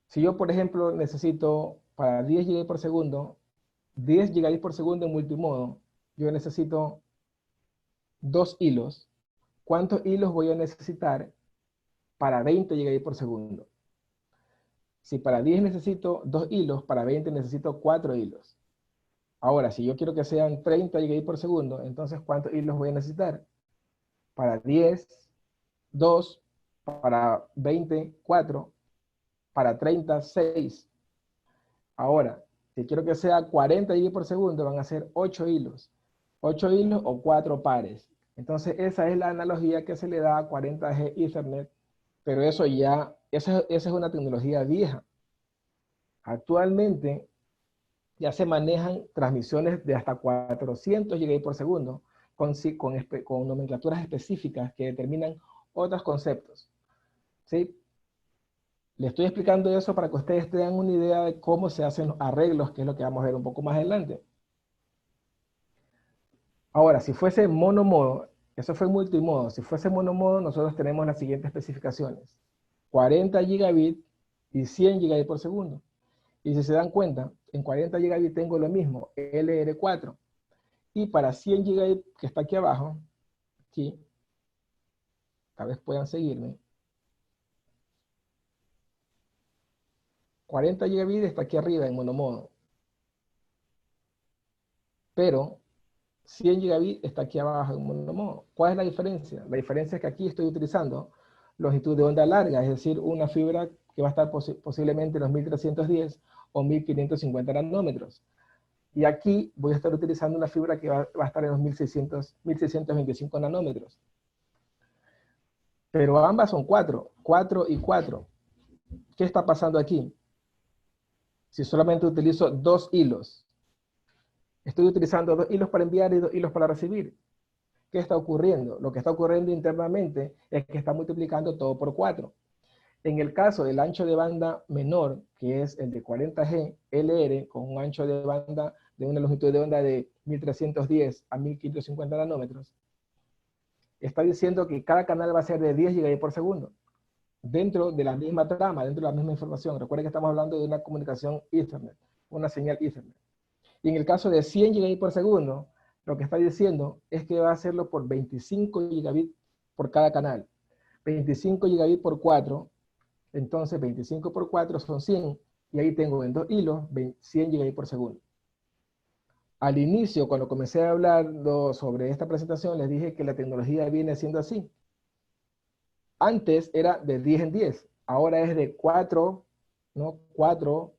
Si yo, por ejemplo, necesito para 10 GB por segundo, 10 GB por segundo en multimodo, yo necesito 2 hilos. ¿Cuántos hilos voy a necesitar para 20 GB por segundo? Si para 10 necesito 2 hilos, para 20 necesito 4 hilos. Ahora, si yo quiero que sean 30 GB por segundo, entonces ¿cuántos hilos voy a necesitar? Para 10, 2, para 20, 4, para 30, 6. Ahora, si quiero que sea 40 GB por segundo, van a ser 8 hilos. 8 hilos o 4 pares. Entonces, esa es la analogía que se le da a 40G Ethernet, pero esa es una tecnología vieja. Actualmente, ya se manejan transmisiones de hasta 400 GB por segundo con nomenclaturas específicas que determinan otros conceptos. ¿Sí? Le estoy explicando eso para que ustedes tengan una idea de cómo se hacen los arreglos, que es lo que vamos a ver un poco más adelante. Ahora, si fuese monomodo, eso fue multimodo, si fuese monomodo, nosotros tenemos las siguientes especificaciones. 40 gigabits y 100 gigabits por segundo. Y si se dan cuenta, en 40 gigabits tengo lo mismo, LR4. Y para 100 gigabits, que está aquí abajo, aquí, tal vez puedan seguirme, 40 gigabits está aquí arriba en monomodo. Pero 100 gigabits está aquí abajo en monomodo. ¿Cuál es la diferencia? La diferencia es que aquí estoy utilizando longitud de onda larga, es decir, una fibra que va a estar posiblemente en los 1310 o 1550 nanómetros. Y aquí voy a estar utilizando una fibra que va a estar en los 1625 nanómetros. Pero ambas son 4 y 4. ¿Qué está pasando aquí? Si solamente utilizo 2 hilos, estoy utilizando 2 hilos para enviar y 2 hilos para recibir. ¿Qué está ocurriendo? Lo que está ocurriendo internamente es que está multiplicando todo por 4. En el caso del ancho de banda menor, que es el de 40G LR, con un ancho de banda de una longitud de onda de 1310 a 1550 nanómetros, está diciendo que cada canal va a ser de 10 gigabits por segundo, dentro de la misma trama, dentro de la misma información. Recuerden que estamos hablando de una comunicación Ethernet, una señal Ethernet. Y en el caso de 100 gigabits por segundo, lo que está diciendo es que va a hacerlo por 25 gigabits por cada canal. 25 gigabits por 4, entonces 25 por 4 son 100, y ahí tengo en 2 hilos 100 gigabits por segundo. Al inicio, cuando comencé a hablar sobre esta presentación, les dije que la tecnología viene siendo así. Antes era de 10 en 10, ahora es de 4, ¿no? 4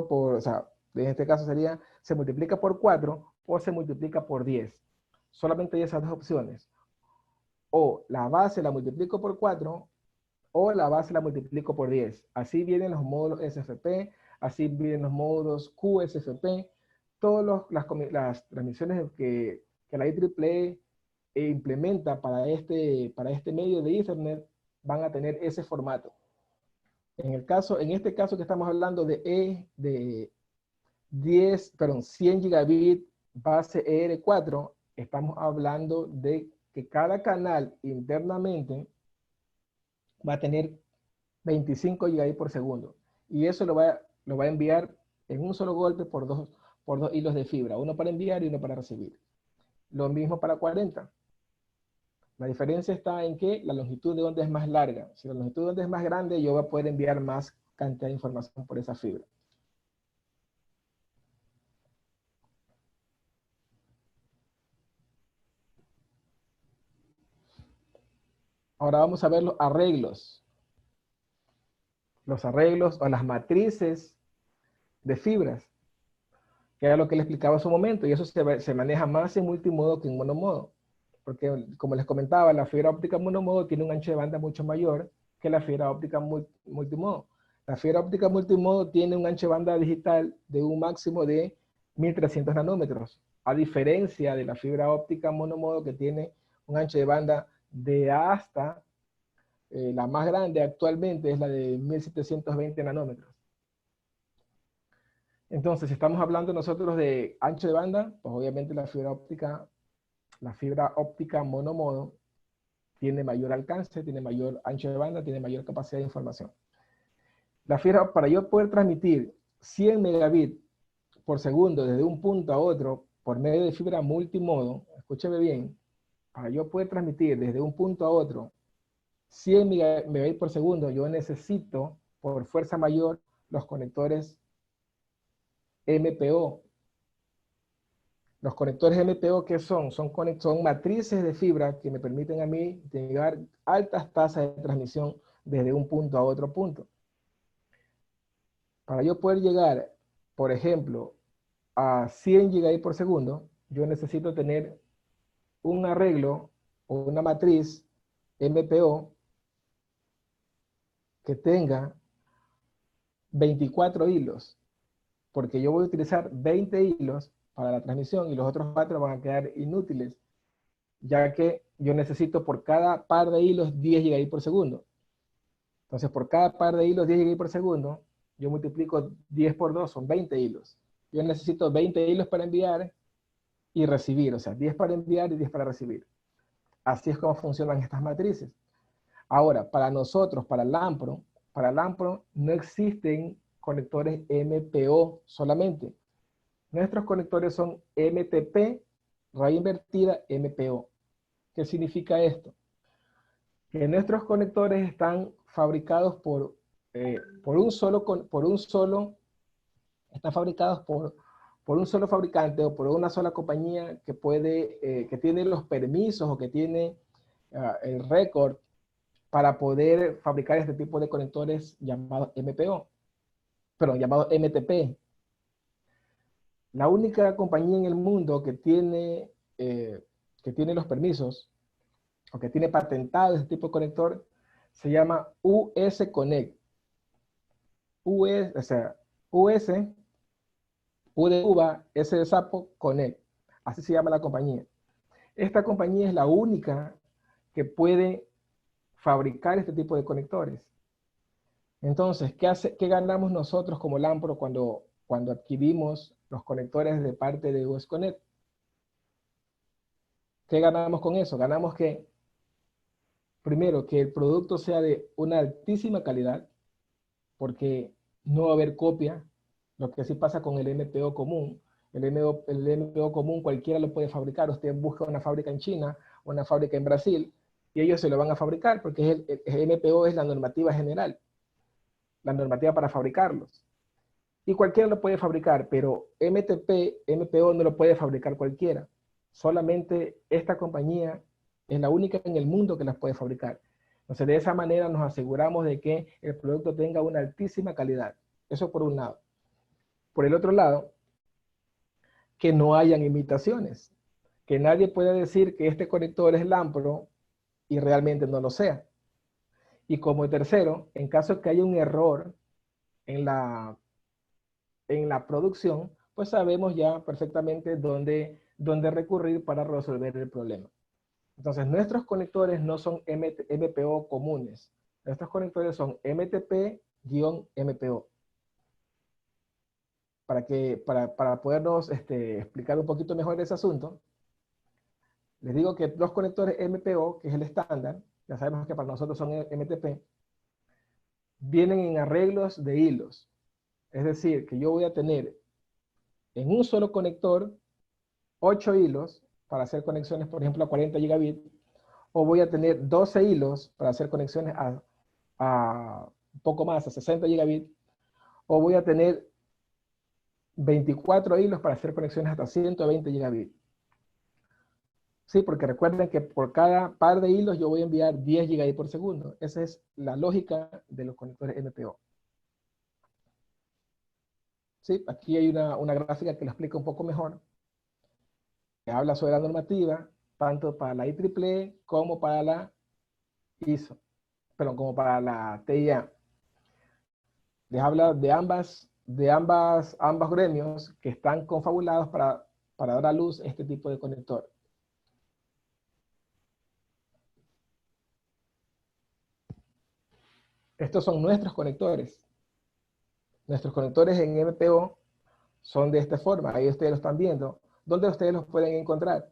por, o sea, en este caso sería, se multiplica por 4 o se multiplica por 10. Solamente hay esas dos opciones. O la base la multiplico por 4 o la base la multiplico por 10. Así vienen los módulos SFP, así vienen los módulos QSFP, todas las transmisiones que la IEEE implementa para este medio de Ethernet van a tener ese formato. En este caso que estamos hablando de 100 gigabit base ER4, estamos hablando de que cada canal internamente va a tener 25 gigabits por segundo. Y eso lo va a enviar en un solo golpe por dos hilos de fibra, uno para enviar y uno para recibir. Lo mismo para 40. La diferencia está en que la longitud de onda es más larga. Si la longitud de onda es más grande, yo voy a poder enviar más cantidad de información por esa fibra. Ahora vamos a ver los arreglos. Los arreglos o las matrices de fibras, que era lo que les explicaba hace un momento, y eso se maneja más en multimodo que en monomodo. Porque, como les comentaba, la fibra óptica monomodo tiene un ancho de banda mucho mayor que la fibra óptica multimodo. La fibra óptica multimodo tiene un ancho de banda digital de un máximo de 1300 nanómetros, a diferencia de la fibra óptica monomodo que tiene un ancho de banda de hasta, la más grande actualmente es la de 1720 nanómetros. Entonces, si estamos hablando nosotros de ancho de banda, pues obviamente la fibra óptica monomodo tiene mayor alcance, tiene mayor ancho de banda, tiene mayor capacidad de información. La fibra, para yo poder transmitir 100 megabits por segundo desde un punto a otro por medio de fibra multimodo, escúcheme bien, para yo poder transmitir desde un punto a otro 100 megabits por segundo, yo necesito, por fuerza mayor, los conectores MPO. Los conectores MPO, ¿qué son? Son matrices de fibra que me permiten a mí llegar altas tasas de transmisión desde un punto a otro punto. Para yo poder llegar, por ejemplo, a 100 gigabits por segundo, yo necesito tener un arreglo o una matriz MPO que tenga 24 hilos, porque yo voy a utilizar 20 hilos para la transmisión y los otros 4 van a quedar inútiles, ya que yo necesito por cada par de hilos 10 gigabits por segundo. Entonces, por cada par de hilos 10 gigabits por segundo, yo multiplico 10 por 2, son 20 hilos. Yo necesito 20 hilos para enviar y recibir, o sea, 10 para enviar y 10 para recibir. Así es como funcionan estas matrices. Ahora, para nosotros, para LAMPRO no existen conectores MPO solamente. Nuestros conectores son MTP, raya invertida, MPO. ¿Qué significa esto? Que nuestros conectores están fabricados están fabricados por un solo fabricante o por una sola compañía que que tiene los permisos o que tiene el récord para poder fabricar este tipo de conectores llamados MPO, perdón, llamados MTP. La única compañía en el mundo que tiene los permisos o que tiene patentado este tipo de conector se llama US Connect. US, o sea, US, U de uva, S de sapo, Connect. Así se llama la compañía. Esta compañía es la única que puede fabricar este tipo de conectores. Entonces, ¿qué ganamos nosotros como LAMPRO cuando adquirimos los conectores de parte de US Connect? ¿Qué ganamos con eso? Ganamos que, primero, que el producto sea de una altísima calidad, porque no va a haber copia, lo que sí pasa con el MPO común. El MPO común cualquiera lo puede fabricar. Usted busca una fábrica en China, una fábrica en Brasil, y ellos se lo van a fabricar, porque el MPO es la normativa general, la normativa para fabricarlos. Y cualquiera lo puede fabricar, pero MTP, MPO no lo puede fabricar cualquiera. Solamente esta compañía es la única en el mundo que las puede fabricar. Entonces, de esa manera nos aseguramos de que el producto tenga una altísima calidad. Eso por un lado. Por el otro lado, que no hayan imitaciones. Que nadie pueda decir que este conector es LAMPRO y realmente no lo sea. Y como tercero, en caso que haya un error en la producción, pues sabemos ya perfectamente dónde recurrir para resolver el problema. Entonces, nuestros conectores no son MPO comunes. Nuestros conectores son MTP-MPO. Para podernos explicar un poquito mejor ese asunto, les digo que los conectores MPO, que es el estándar, ya sabemos que para nosotros son MTP, vienen en arreglos de hilos. Es decir, que yo voy a tener en un solo conector 8 hilos para hacer conexiones, por ejemplo, a 40 gigabits, o voy a tener 12 hilos para hacer conexiones a un poco más, a 60 gigabits, o voy a tener 24 hilos para hacer conexiones hasta 120 gigabits. Sí, porque recuerden que por cada par de hilos yo voy a enviar 10 gigabits por segundo. Esa es la lógica de los conectores MPO. Sí, aquí hay una gráfica que lo explica un poco mejor, que habla sobre la normativa, tanto para la IEEE como para la ISO, perdón, como para la TIA. Les habla ambos gremios que están confabulados para dar a luz este tipo de conector. Estos son nuestros conectores. Nuestros conectores en MPO son de esta forma. Ahí ustedes lo están viendo. ¿Dónde ustedes los pueden encontrar?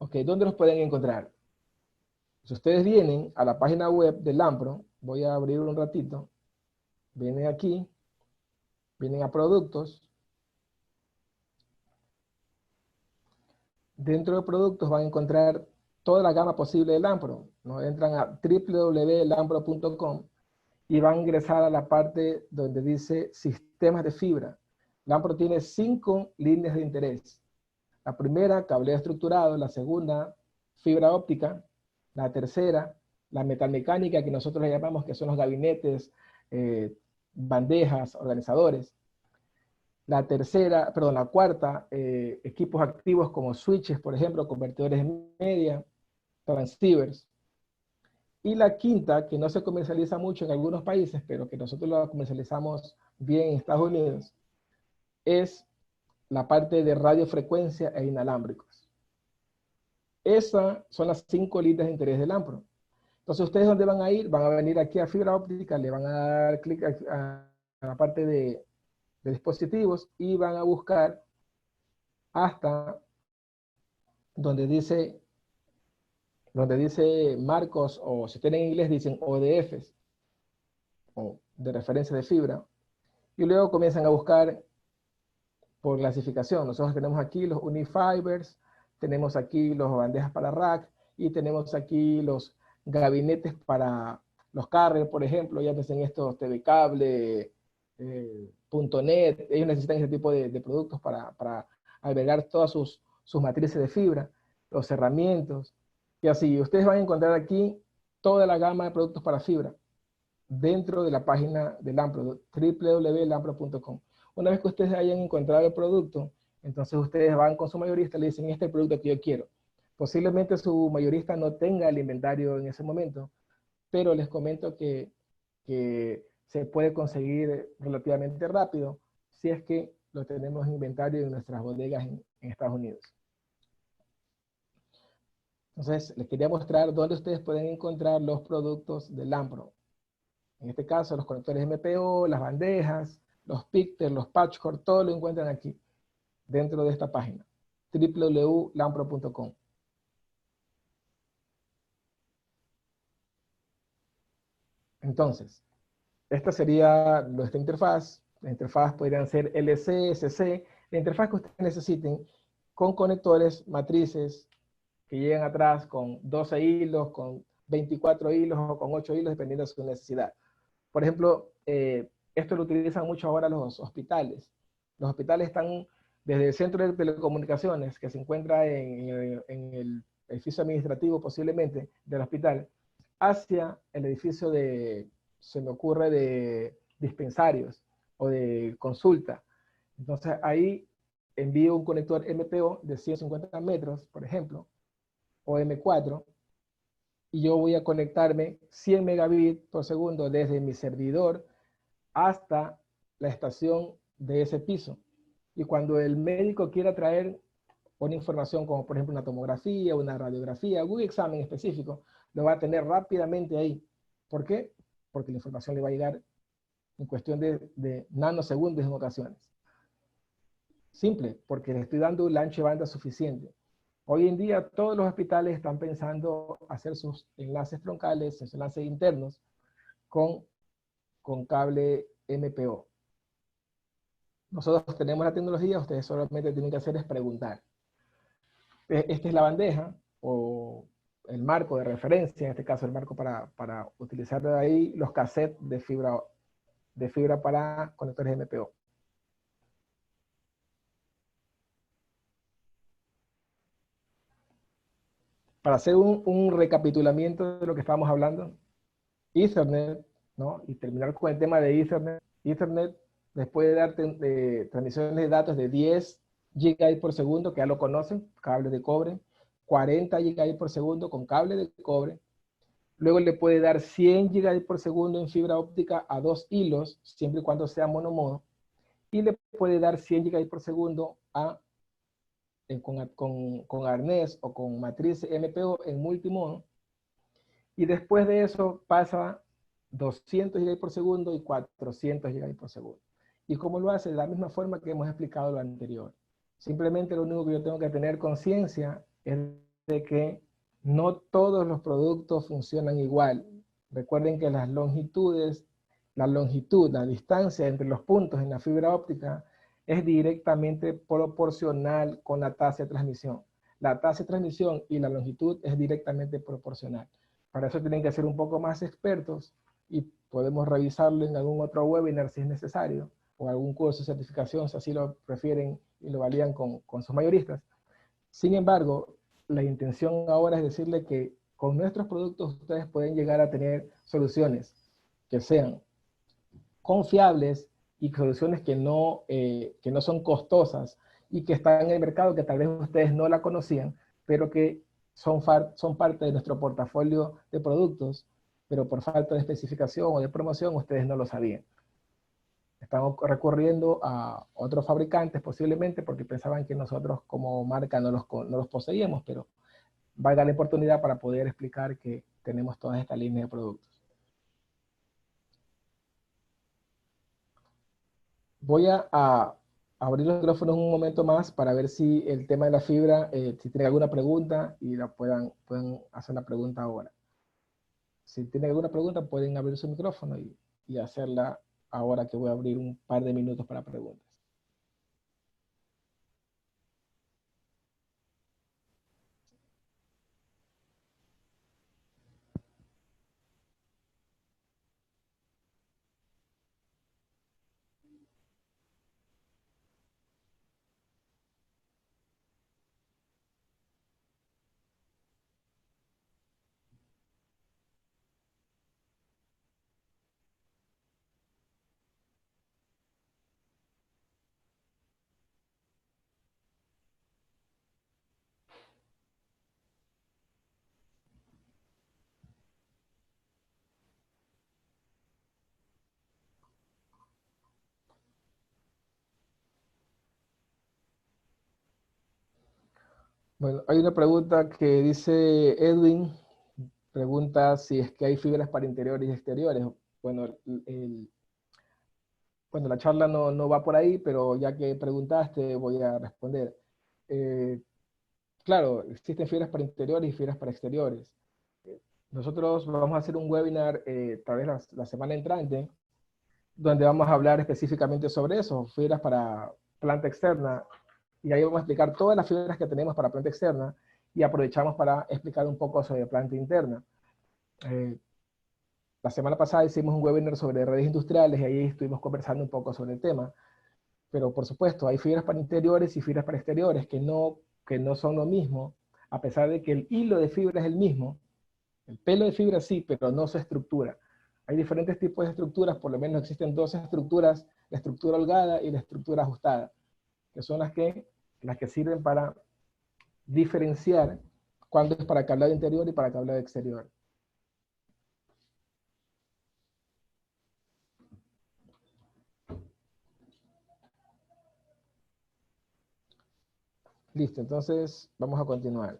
Ok, ¿dónde los pueden encontrar? Si ustedes vienen a la página web de Lampro, voy a abrir un ratito, vienen aquí, vienen a productos. Dentro de productos van a encontrar toda la gama posible de Lampro, ¿no? Entran a www.lampro.com y van a ingresar a la parte donde dice sistemas de fibra. Lampro tiene 5 líneas de interés. La primera, cableado estructurado; la segunda, fibra óptica; la tercera, la metalmecánica, que nosotros le llamamos, que son los gabinetes, bandejas, organizadores; la cuarta, equipos activos como switches, por ejemplo, convertidores de media, transceivers; y la quinta, que no se comercializa mucho en algunos países, pero que nosotros la comercializamos bien en Estados Unidos, es la parte de radiofrecuencia e inalámbricos. Esas son las 5 líneas de interés del Lampro. Entonces, ¿ustedes dónde van a ir? Van a venir aquí a fibra óptica, le van a dar clic a la parte de dispositivos y van a buscar hasta donde dice marcos, o si tienen en inglés dicen ODFs, o de referencia de fibra, y luego comienzan a buscar por clasificación. Nosotros tenemos aquí los Unifibers, tenemos aquí los bandejas para rack, y tenemos aquí los gabinetes para los carriers, por ejemplo, ya ven estos TV Cable, .net, ellos necesitan ese tipo de productos para albergar todas sus matrices de fibra, los cerramientos, y así. Ustedes van a encontrar aquí toda la gama de productos para fibra dentro de la página de Lampro, www.lampro.com. Una vez que ustedes hayan encontrado el producto, entonces ustedes van con su mayorista y le dicen: este es el producto que yo quiero. Posiblemente su mayorista no tenga el inventario en ese momento, pero les comento que se puede conseguir relativamente rápido si es que lo tenemos en inventario en nuestras bodegas en Estados Unidos. Entonces, les quería mostrar dónde ustedes pueden encontrar los productos de Lampro. En este caso, los conectores MPO, las bandejas, los picters, los patchcord, todo lo encuentran aquí, dentro de esta página, www.lampro.com. Entonces, esta sería nuestra interfaz. La interfaz podrían ser LC, SC, la interfaz que ustedes necesiten, con conectores, matrices, que lleguen atrás con 12 hilos, con 24 hilos o con 8 hilos, dependiendo de su necesidad. Por ejemplo, esto lo utilizan mucho ahora los hospitales. Los hospitales están desde el centro de telecomunicaciones, que se encuentra en el edificio administrativo posiblemente del hospital, hacia el edificio se me ocurre, de dispensarios o de consulta. Entonces ahí envío un conector MPO de 150 metros, por ejemplo, o M4, y yo voy a conectarme 100 megabits por segundo desde mi servidor hasta la estación de ese piso. Y cuando el médico quiera traer una información como por ejemplo una tomografía, una radiografía, algún examen específico, lo va a tener rápidamente ahí. ¿Por qué? Porque la información le va a llegar en cuestión de nanosegundos en ocasiones. Simple, porque le estoy dando un ancho de banda suficiente. Hoy en día todos los hospitales están pensando hacer sus enlaces troncales, sus enlaces internos con cable MPO. Nosotros tenemos la tecnología, ustedes solamente tienen que hacer es preguntar. Esta es la bandeja o el marco de referencia, en este caso el marco para utilizar de ahí los cassettes de fibra para conectores MPO. Para hacer un recapitulamiento de lo que estábamos hablando, Ethernet, ¿no? Y terminar con el tema de Ethernet. Ethernet les puede dar transmisiones de datos de 10 GB por segundo, que ya lo conocen, cable de cobre, 40 GB por segundo con cable de cobre. Luego le puede dar 100 GB por segundo en fibra óptica a 2 hilos, siempre y cuando sea monomodo. Y le puede dar 100 GB por segundo con arnés o con matriz MPO en multimodo. Y después de eso pasa 200 GB por segundo y 400 GB por segundo. ¿Y cómo lo hace? De la misma forma que hemos explicado lo anterior. Simplemente lo único que yo tengo que tener conciencia es de que no todos los productos funcionan igual. Recuerden que las longitudes, la distancia entre los puntos en la fibra óptica es directamente proporcional con la tasa de transmisión. La tasa de transmisión y la longitud es directamente proporcional. Para eso tienen que ser un poco más expertos y podemos revisarlo en algún otro webinar si es necesario, o algún curso de certificación si así lo prefieren y lo validan con sus mayoristas. Sin embargo, la intención ahora es decirle que con nuestros productos ustedes pueden llegar a tener soluciones que sean confiables y soluciones que no son costosas y que están en el mercado, que tal vez ustedes no la conocían, pero que son parte de nuestro portafolio de productos, pero por falta de especificación o de promoción ustedes no lo sabían. Estamos recurriendo a otros fabricantes posiblemente porque pensaban que nosotros como marca no los poseíamos, pero valga la oportunidad para poder explicar que tenemos toda esta línea de productos. Voy a abrir los micrófonos un momento más para ver si el tema de la fibra, si tienen alguna pregunta y la pueden hacer la pregunta ahora. Si tienen alguna pregunta pueden abrir su micrófono y hacerla ahora que voy a abrir un par de minutos para preguntas. Bueno, hay una pregunta que dice Edwin, pregunta si es que hay fibras para interiores y exteriores. Bueno, la charla no va por ahí, pero ya que preguntaste voy a responder. Claro, existen fibras para interiores y fibras para exteriores. Nosotros vamos a hacer un webinar tal vez la semana entrante, donde vamos a hablar específicamente sobre eso, fibras para planta externa, y ahí vamos a explicar todas las fibras que tenemos para planta externa, y aprovechamos para explicar un poco sobre planta interna. La semana pasada hicimos un webinar sobre redes industriales, y ahí estuvimos conversando un poco sobre el tema, pero por supuesto hay fibras para interiores y fibras para exteriores que no son lo mismo, a pesar de que el hilo de fibra es el mismo. El pelo de fibra sí, pero no su estructura. Hay diferentes tipos de estructuras, por lo menos existen dos estructuras, la estructura holgada y la estructura ajustada, que son las que sirven para diferenciar cuándo es para cableado interior y para cableado exterior. Listo, entonces vamos a continuar.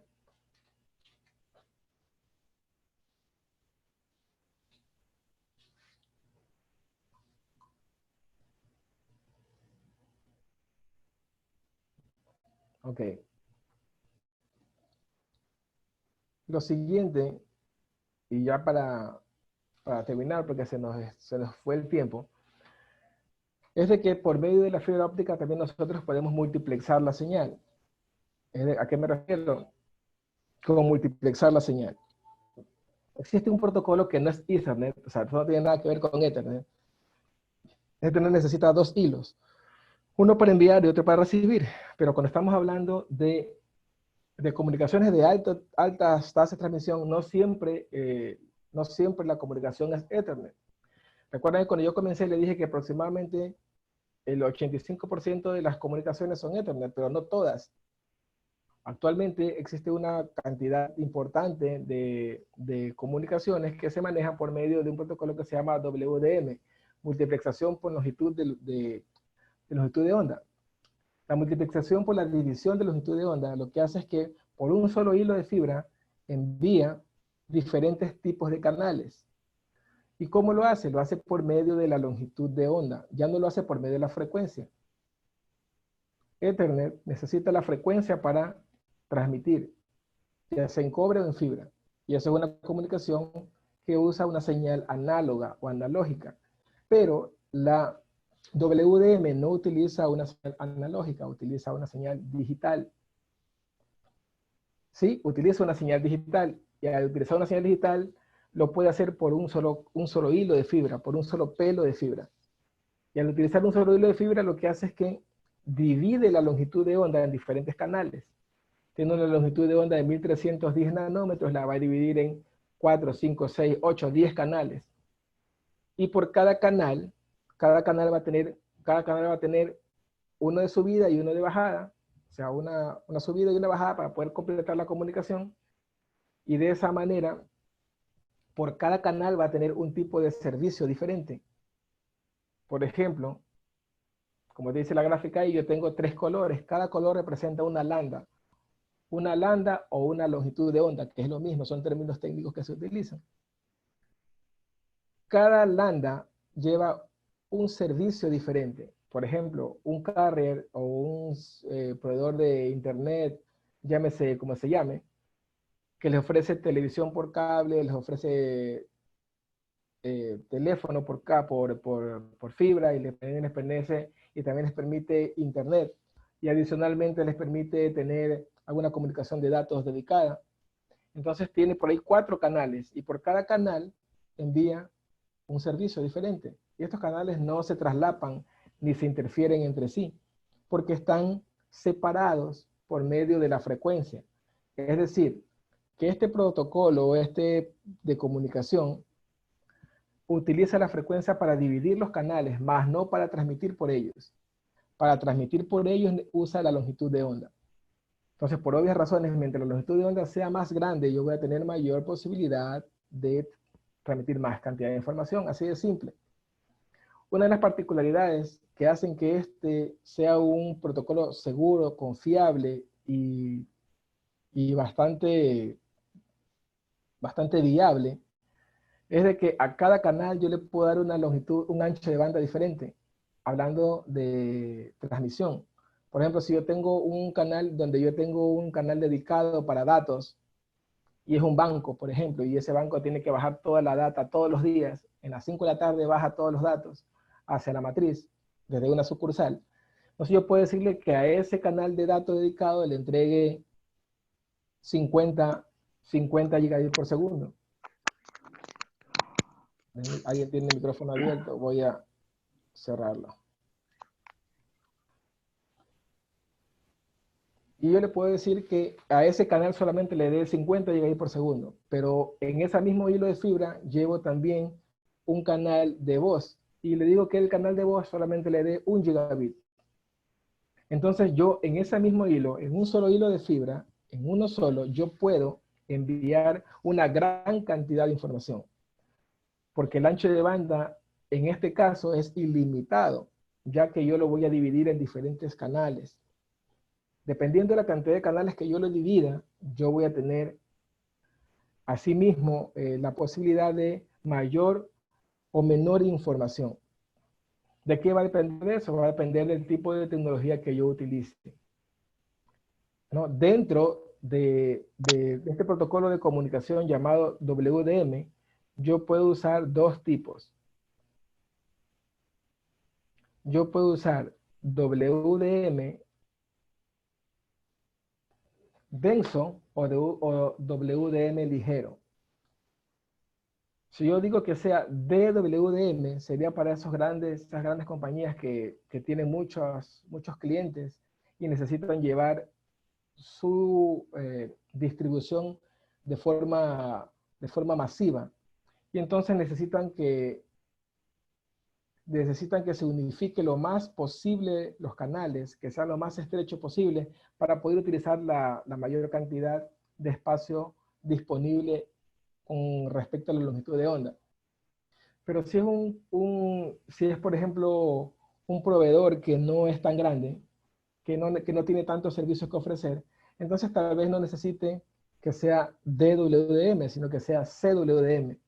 Ok. Lo siguiente, y ya para terminar, porque se nos fue el tiempo, es de que por medio de la fibra óptica también nosotros podemos multiplexar la señal. ¿A qué me refiero? Como multiplexar la señal. Existe un protocolo que no es Ethernet, o sea, no tiene nada que ver con Ethernet. Ethernet necesita dos hilos, uno para enviar y otro para recibir, pero cuando estamos hablando de comunicaciones de altas tasas de transmisión, no siempre la comunicación es Ethernet. Recuerden que cuando yo comencé le dije que aproximadamente el 85% de las comunicaciones son Ethernet, pero no todas. Actualmente existe una cantidad importante de comunicaciones que se manejan por medio de un protocolo que se llama WDM, multiplexación por longitud de longitud de onda. La multiplexación por la división de longitud de onda lo que hace es que por un solo hilo de fibra envía diferentes tipos de canales. ¿Y cómo lo hace? Lo hace por medio de la longitud de onda, ya no lo hace por medio de la frecuencia. Ethernet necesita la frecuencia para transmitir. ya sea en cobre o en fibra. Y eso es una comunicación que usa una señal análoga o analógica. Pero la WDM no utiliza una señal analógica, utiliza una señal digital. Sí, utiliza una señal digital. Y al utilizar una señal digital, lo puede hacer por un solo hilo de fibra, por un solo pelo de fibra. Y al utilizar un solo hilo de fibra, lo que hace es que divide la longitud de onda en diferentes canales. Tiene una longitud de onda de 1310 nanómetros, la va a dividir en 4, 5, 6, 8, 10 canales. Y por cada canal va a tener uno de subida y uno de bajada, o sea, una subida y una bajada para poder completar la comunicación. Y de esa manera, por cada canal va a tener un tipo de servicio diferente. Por ejemplo, como dice la gráfica ahí, yo tengo 3 colores. Cada color representa una lambda. Una lambda o una longitud de onda, que es lo mismo, son términos técnicos que se utilizan. Cada lambda lleva un servicio diferente. Por ejemplo, un carrier o un proveedor de internet, llámese como se llame, que les ofrece televisión por cable, les ofrece teléfono por fibra y les permite, y también les permite internet. Y adicionalmente les permite tener alguna comunicación de datos dedicada. Entonces tiene por ahí 4 canales y por cada canal envía un servicio diferente. Y estos canales no se traslapan ni se interfieren entre sí, porque están separados por medio de la frecuencia. Es decir, que este protocolo de comunicación utiliza la frecuencia para dividir los canales, más no para transmitir por ellos. Para transmitir por ellos usa la longitud de onda. Entonces, por obvias razones, mientras la longitud de onda sea más grande, yo voy a tener mayor posibilidad de transmitir más cantidad de información, así de simple. Una de las particularidades que hacen que este sea un protocolo seguro, confiable y bastante viable es de que a cada canal yo le puedo dar una longitud, un ancho de banda diferente, hablando de transmisión. Por ejemplo, si yo tengo un canal donde yo tengo un canal dedicado para datos y es un banco, por ejemplo, y ese banco tiene que bajar toda la data todos los días, en las 5 de la tarde baja todos los datos hacia la matriz desde una sucursal. Entonces yo puedo decirle que a ese canal de datos dedicado le entregue 50 gigabits por segundo. Alguien tiene el micrófono abierto, voy a cerrarlo. Y yo le puedo decir que a ese canal solamente le dé 50 gigabits por segundo, pero en ese mismo hilo de fibra llevo también un canal de voz y le digo que el canal de voz solamente le dé 1 gigabit. Entonces yo en ese mismo hilo, en un solo hilo de fibra, en uno solo, yo puedo enviar una gran cantidad de información. Porque el ancho de banda en este caso es ilimitado, ya que yo lo voy a dividir en diferentes canales. Dependiendo de la cantidad de canales que yo lo divida, yo voy a tener asimismo la posibilidad de mayor o menor información. ¿De qué va a depender eso? Va a depender del tipo de tecnología que yo utilice, ¿no? Dentro de este protocolo de comunicación llamado WDM, yo puedo usar 2 tipos. Yo puedo usar WDM denso o WDM ligero. Si yo digo que sea DWDM, sería para esas grandes compañías que tienen muchos clientes y necesitan llevar su distribución de forma masiva. Y entonces necesitan que se unifique lo más posible los canales, que sea lo más estrecho posible para poder utilizar la mayor cantidad de espacio disponible con respecto a la longitud de onda. Pero si es por ejemplo, un proveedor que no es tan grande, que no tiene tantos servicios que ofrecer, entonces tal vez no necesite que sea DWDM, sino que sea CWDM,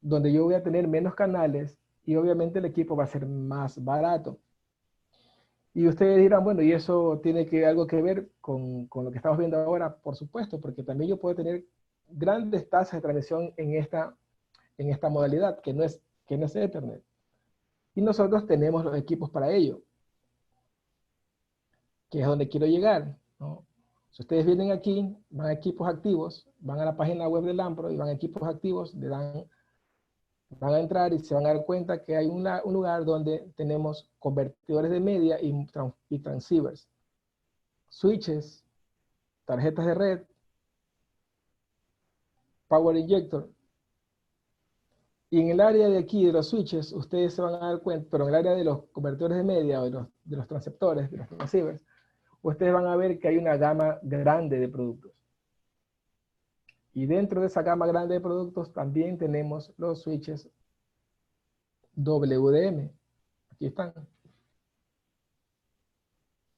donde yo voy a tener menos canales y obviamente el equipo va a ser más barato. Y ustedes dirán, bueno, ¿y eso tiene algo que ver con lo que estamos viendo ahora? Por supuesto, porque también yo puedo tener grandes tasas de transmisión en esta modalidad, que no es Ethernet. Y nosotros tenemos los equipos para ello, que es donde quiero llegar, ¿no? Si ustedes vienen aquí, van a equipos activos, van a la página web del AMPRO y van a equipos activos, van a entrar y se van a dar cuenta que hay un lugar donde tenemos convertidores de media y transceivers, switches, tarjetas de red, power injector. Y en el área de aquí de los switches, ustedes se van a dar cuenta, pero en el área de los convertidores de media o de los transceptores, de los transceivers, ustedes van a ver que hay una gama grande de productos. Y dentro de esa gama grande de productos también tenemos los switches WDM. Aquí están.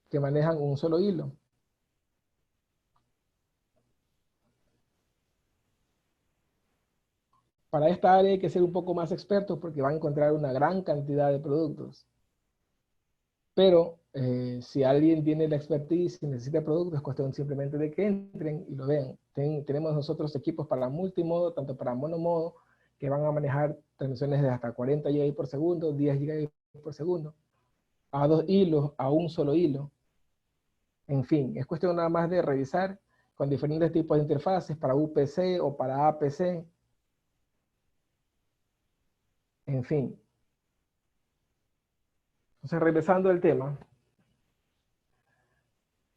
Que manejan un solo hilo. Para esta área hay que ser un poco más expertos porque van a encontrar una gran cantidad de productos. Pero si alguien tiene la expertise y necesita productos, es cuestión simplemente de que entren y lo vean. Tenemos nosotros equipos para multimodo, tanto para monomodo, que van a manejar transmisiones de hasta 40 GB por segundo, 10 GB por segundo, a 2 hilos, a un solo hilo. En fin, es cuestión nada más de revisar con diferentes tipos de interfaces para UPC o para APC. En fin. Entonces, regresando al tema,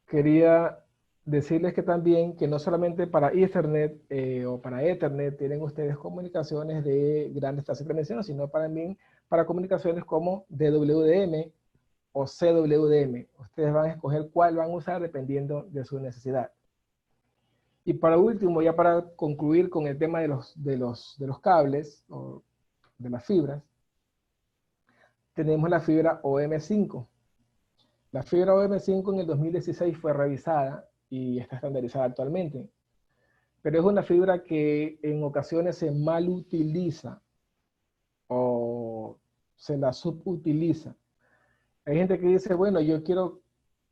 quería decirles que también, que no solamente para Ethernet o para Ethernet tienen ustedes comunicaciones de grandes tasas de transmisión, sino también para comunicaciones como DWDM o CWDM. Ustedes van a escoger cuál van a usar dependiendo de su necesidad. Y para último, ya para concluir con el tema de los cables o de las fibras, tenemos la fibra OM5. La fibra OM5 en el 2016 fue revisada y está estandarizada actualmente, pero es una fibra que en ocasiones se mal utiliza o se la subutiliza. Hay gente que dice, bueno, yo quiero,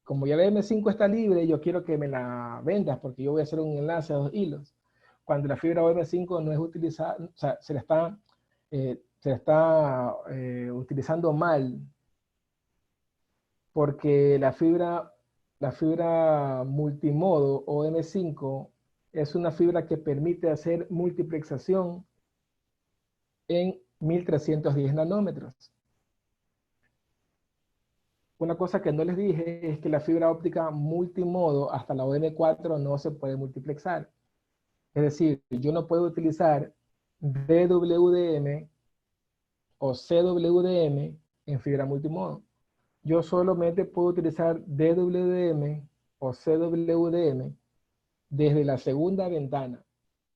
como ya la M5 está libre, yo quiero que me la vendas porque yo voy a hacer un enlace a 2 hilos. Cuando la fibra OM5 no es utilizada, o sea, se la está utilizando mal, porque la fibra multimodo o M5 es una fibra que permite hacer multiplexación en 1310 nanómetros. Una cosa que no les dije es que la fibra óptica multimodo hasta la OM4 no se puede multiplexar. Es decir, yo no puedo utilizar DWDM o CWDM en fibra multimodo. Yo solamente puedo utilizar DWDM o CWDM desde la segunda ventana,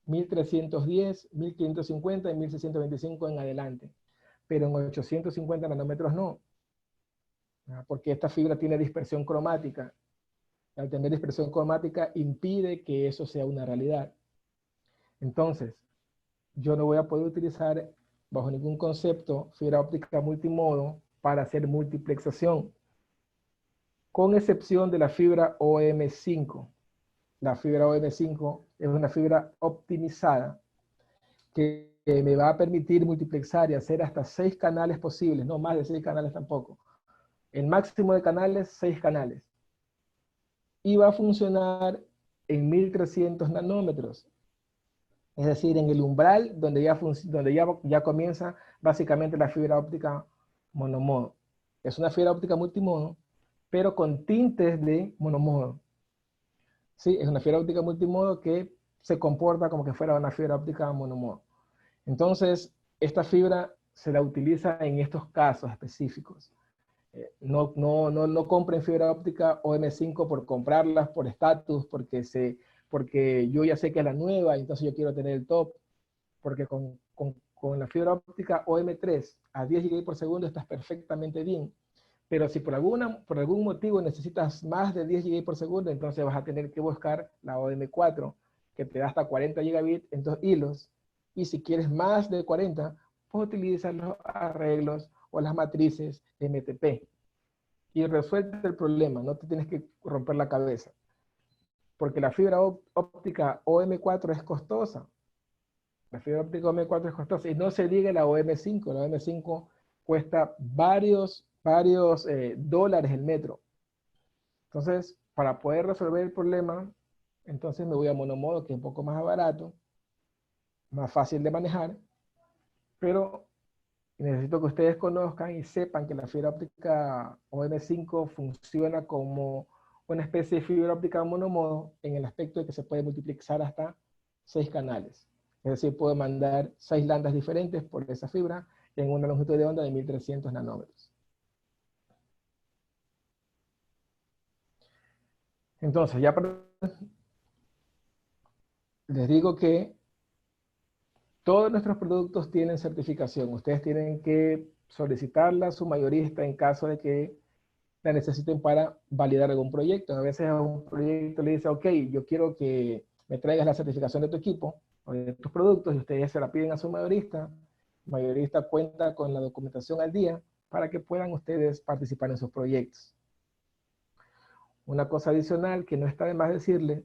1310, 1550 y 1625 en adelante, pero en 850 nanómetros no, porque esta fibra tiene dispersión cromática. Al tener dispersión cromática impide que eso sea una realidad. Entonces, yo no voy a poder utilizar bajo ningún concepto fibra óptica multimodo para hacer multiplexación, con excepción de la fibra OM5. La fibra OM5 es una fibra optimizada que me va a permitir multiplexar y hacer hasta 6 canales posibles, no más de 6 canales tampoco. El máximo de canales, 6 canales. Y va a funcionar en 1300 nanómetros. Es decir, en el umbral donde ya comienza básicamente la fibra óptica monomodo. Es una fibra óptica multimodo, pero con tintes de monomodo. Sí, es una fibra óptica multimodo que se comporta como que fuera una fibra óptica monomodo. Entonces, esta fibra se la utiliza en estos casos específicos. No compren fibra óptica OM5 por comprarlas por estatus, porque yo ya sé que es la nueva, entonces yo quiero tener el top, porque con la fibra óptica OM3 a 10 GB por segundo estás perfectamente bien. Pero si por algún motivo necesitas más de 10 GB por segundo, entonces vas a tener que buscar la OM4, que te da hasta 40 gigabits en 2 hilos. Y si quieres más de 40, pues utilizas los arreglos o las matrices MTP. y resuelve el problema, no te tienes que romper la cabeza. Porque la fibra óptica OM4 es costosa. La fibra óptica OM4 es costosa y no se diga la OM5. La OM5 cuesta varios dólares el metro. Entonces, para poder resolver el problema, entonces me voy a monomodo, que es un poco más barato, más fácil de manejar, pero necesito que ustedes conozcan y sepan que la fibra óptica OM5 funciona como una especie de fibra óptica monomodo en el aspecto de que se puede multiplexar hasta 6 canales. Es decir, puedo mandar 6 landas diferentes por esa fibra en una longitud de onda de 1300 nanómetros. Entonces, ya les digo que todos nuestros productos tienen certificación. Ustedes tienen que solicitarla a su mayorista en caso de que la necesiten para validar algún proyecto. A veces a un proyecto le dice, ok, yo quiero que me traigas la certificación de tu equipo o de tus productos, y ustedes se la piden a su mayorista. El mayorista cuenta con la documentación al día para que puedan ustedes participar en sus proyectos. Una cosa adicional que no está de más decirle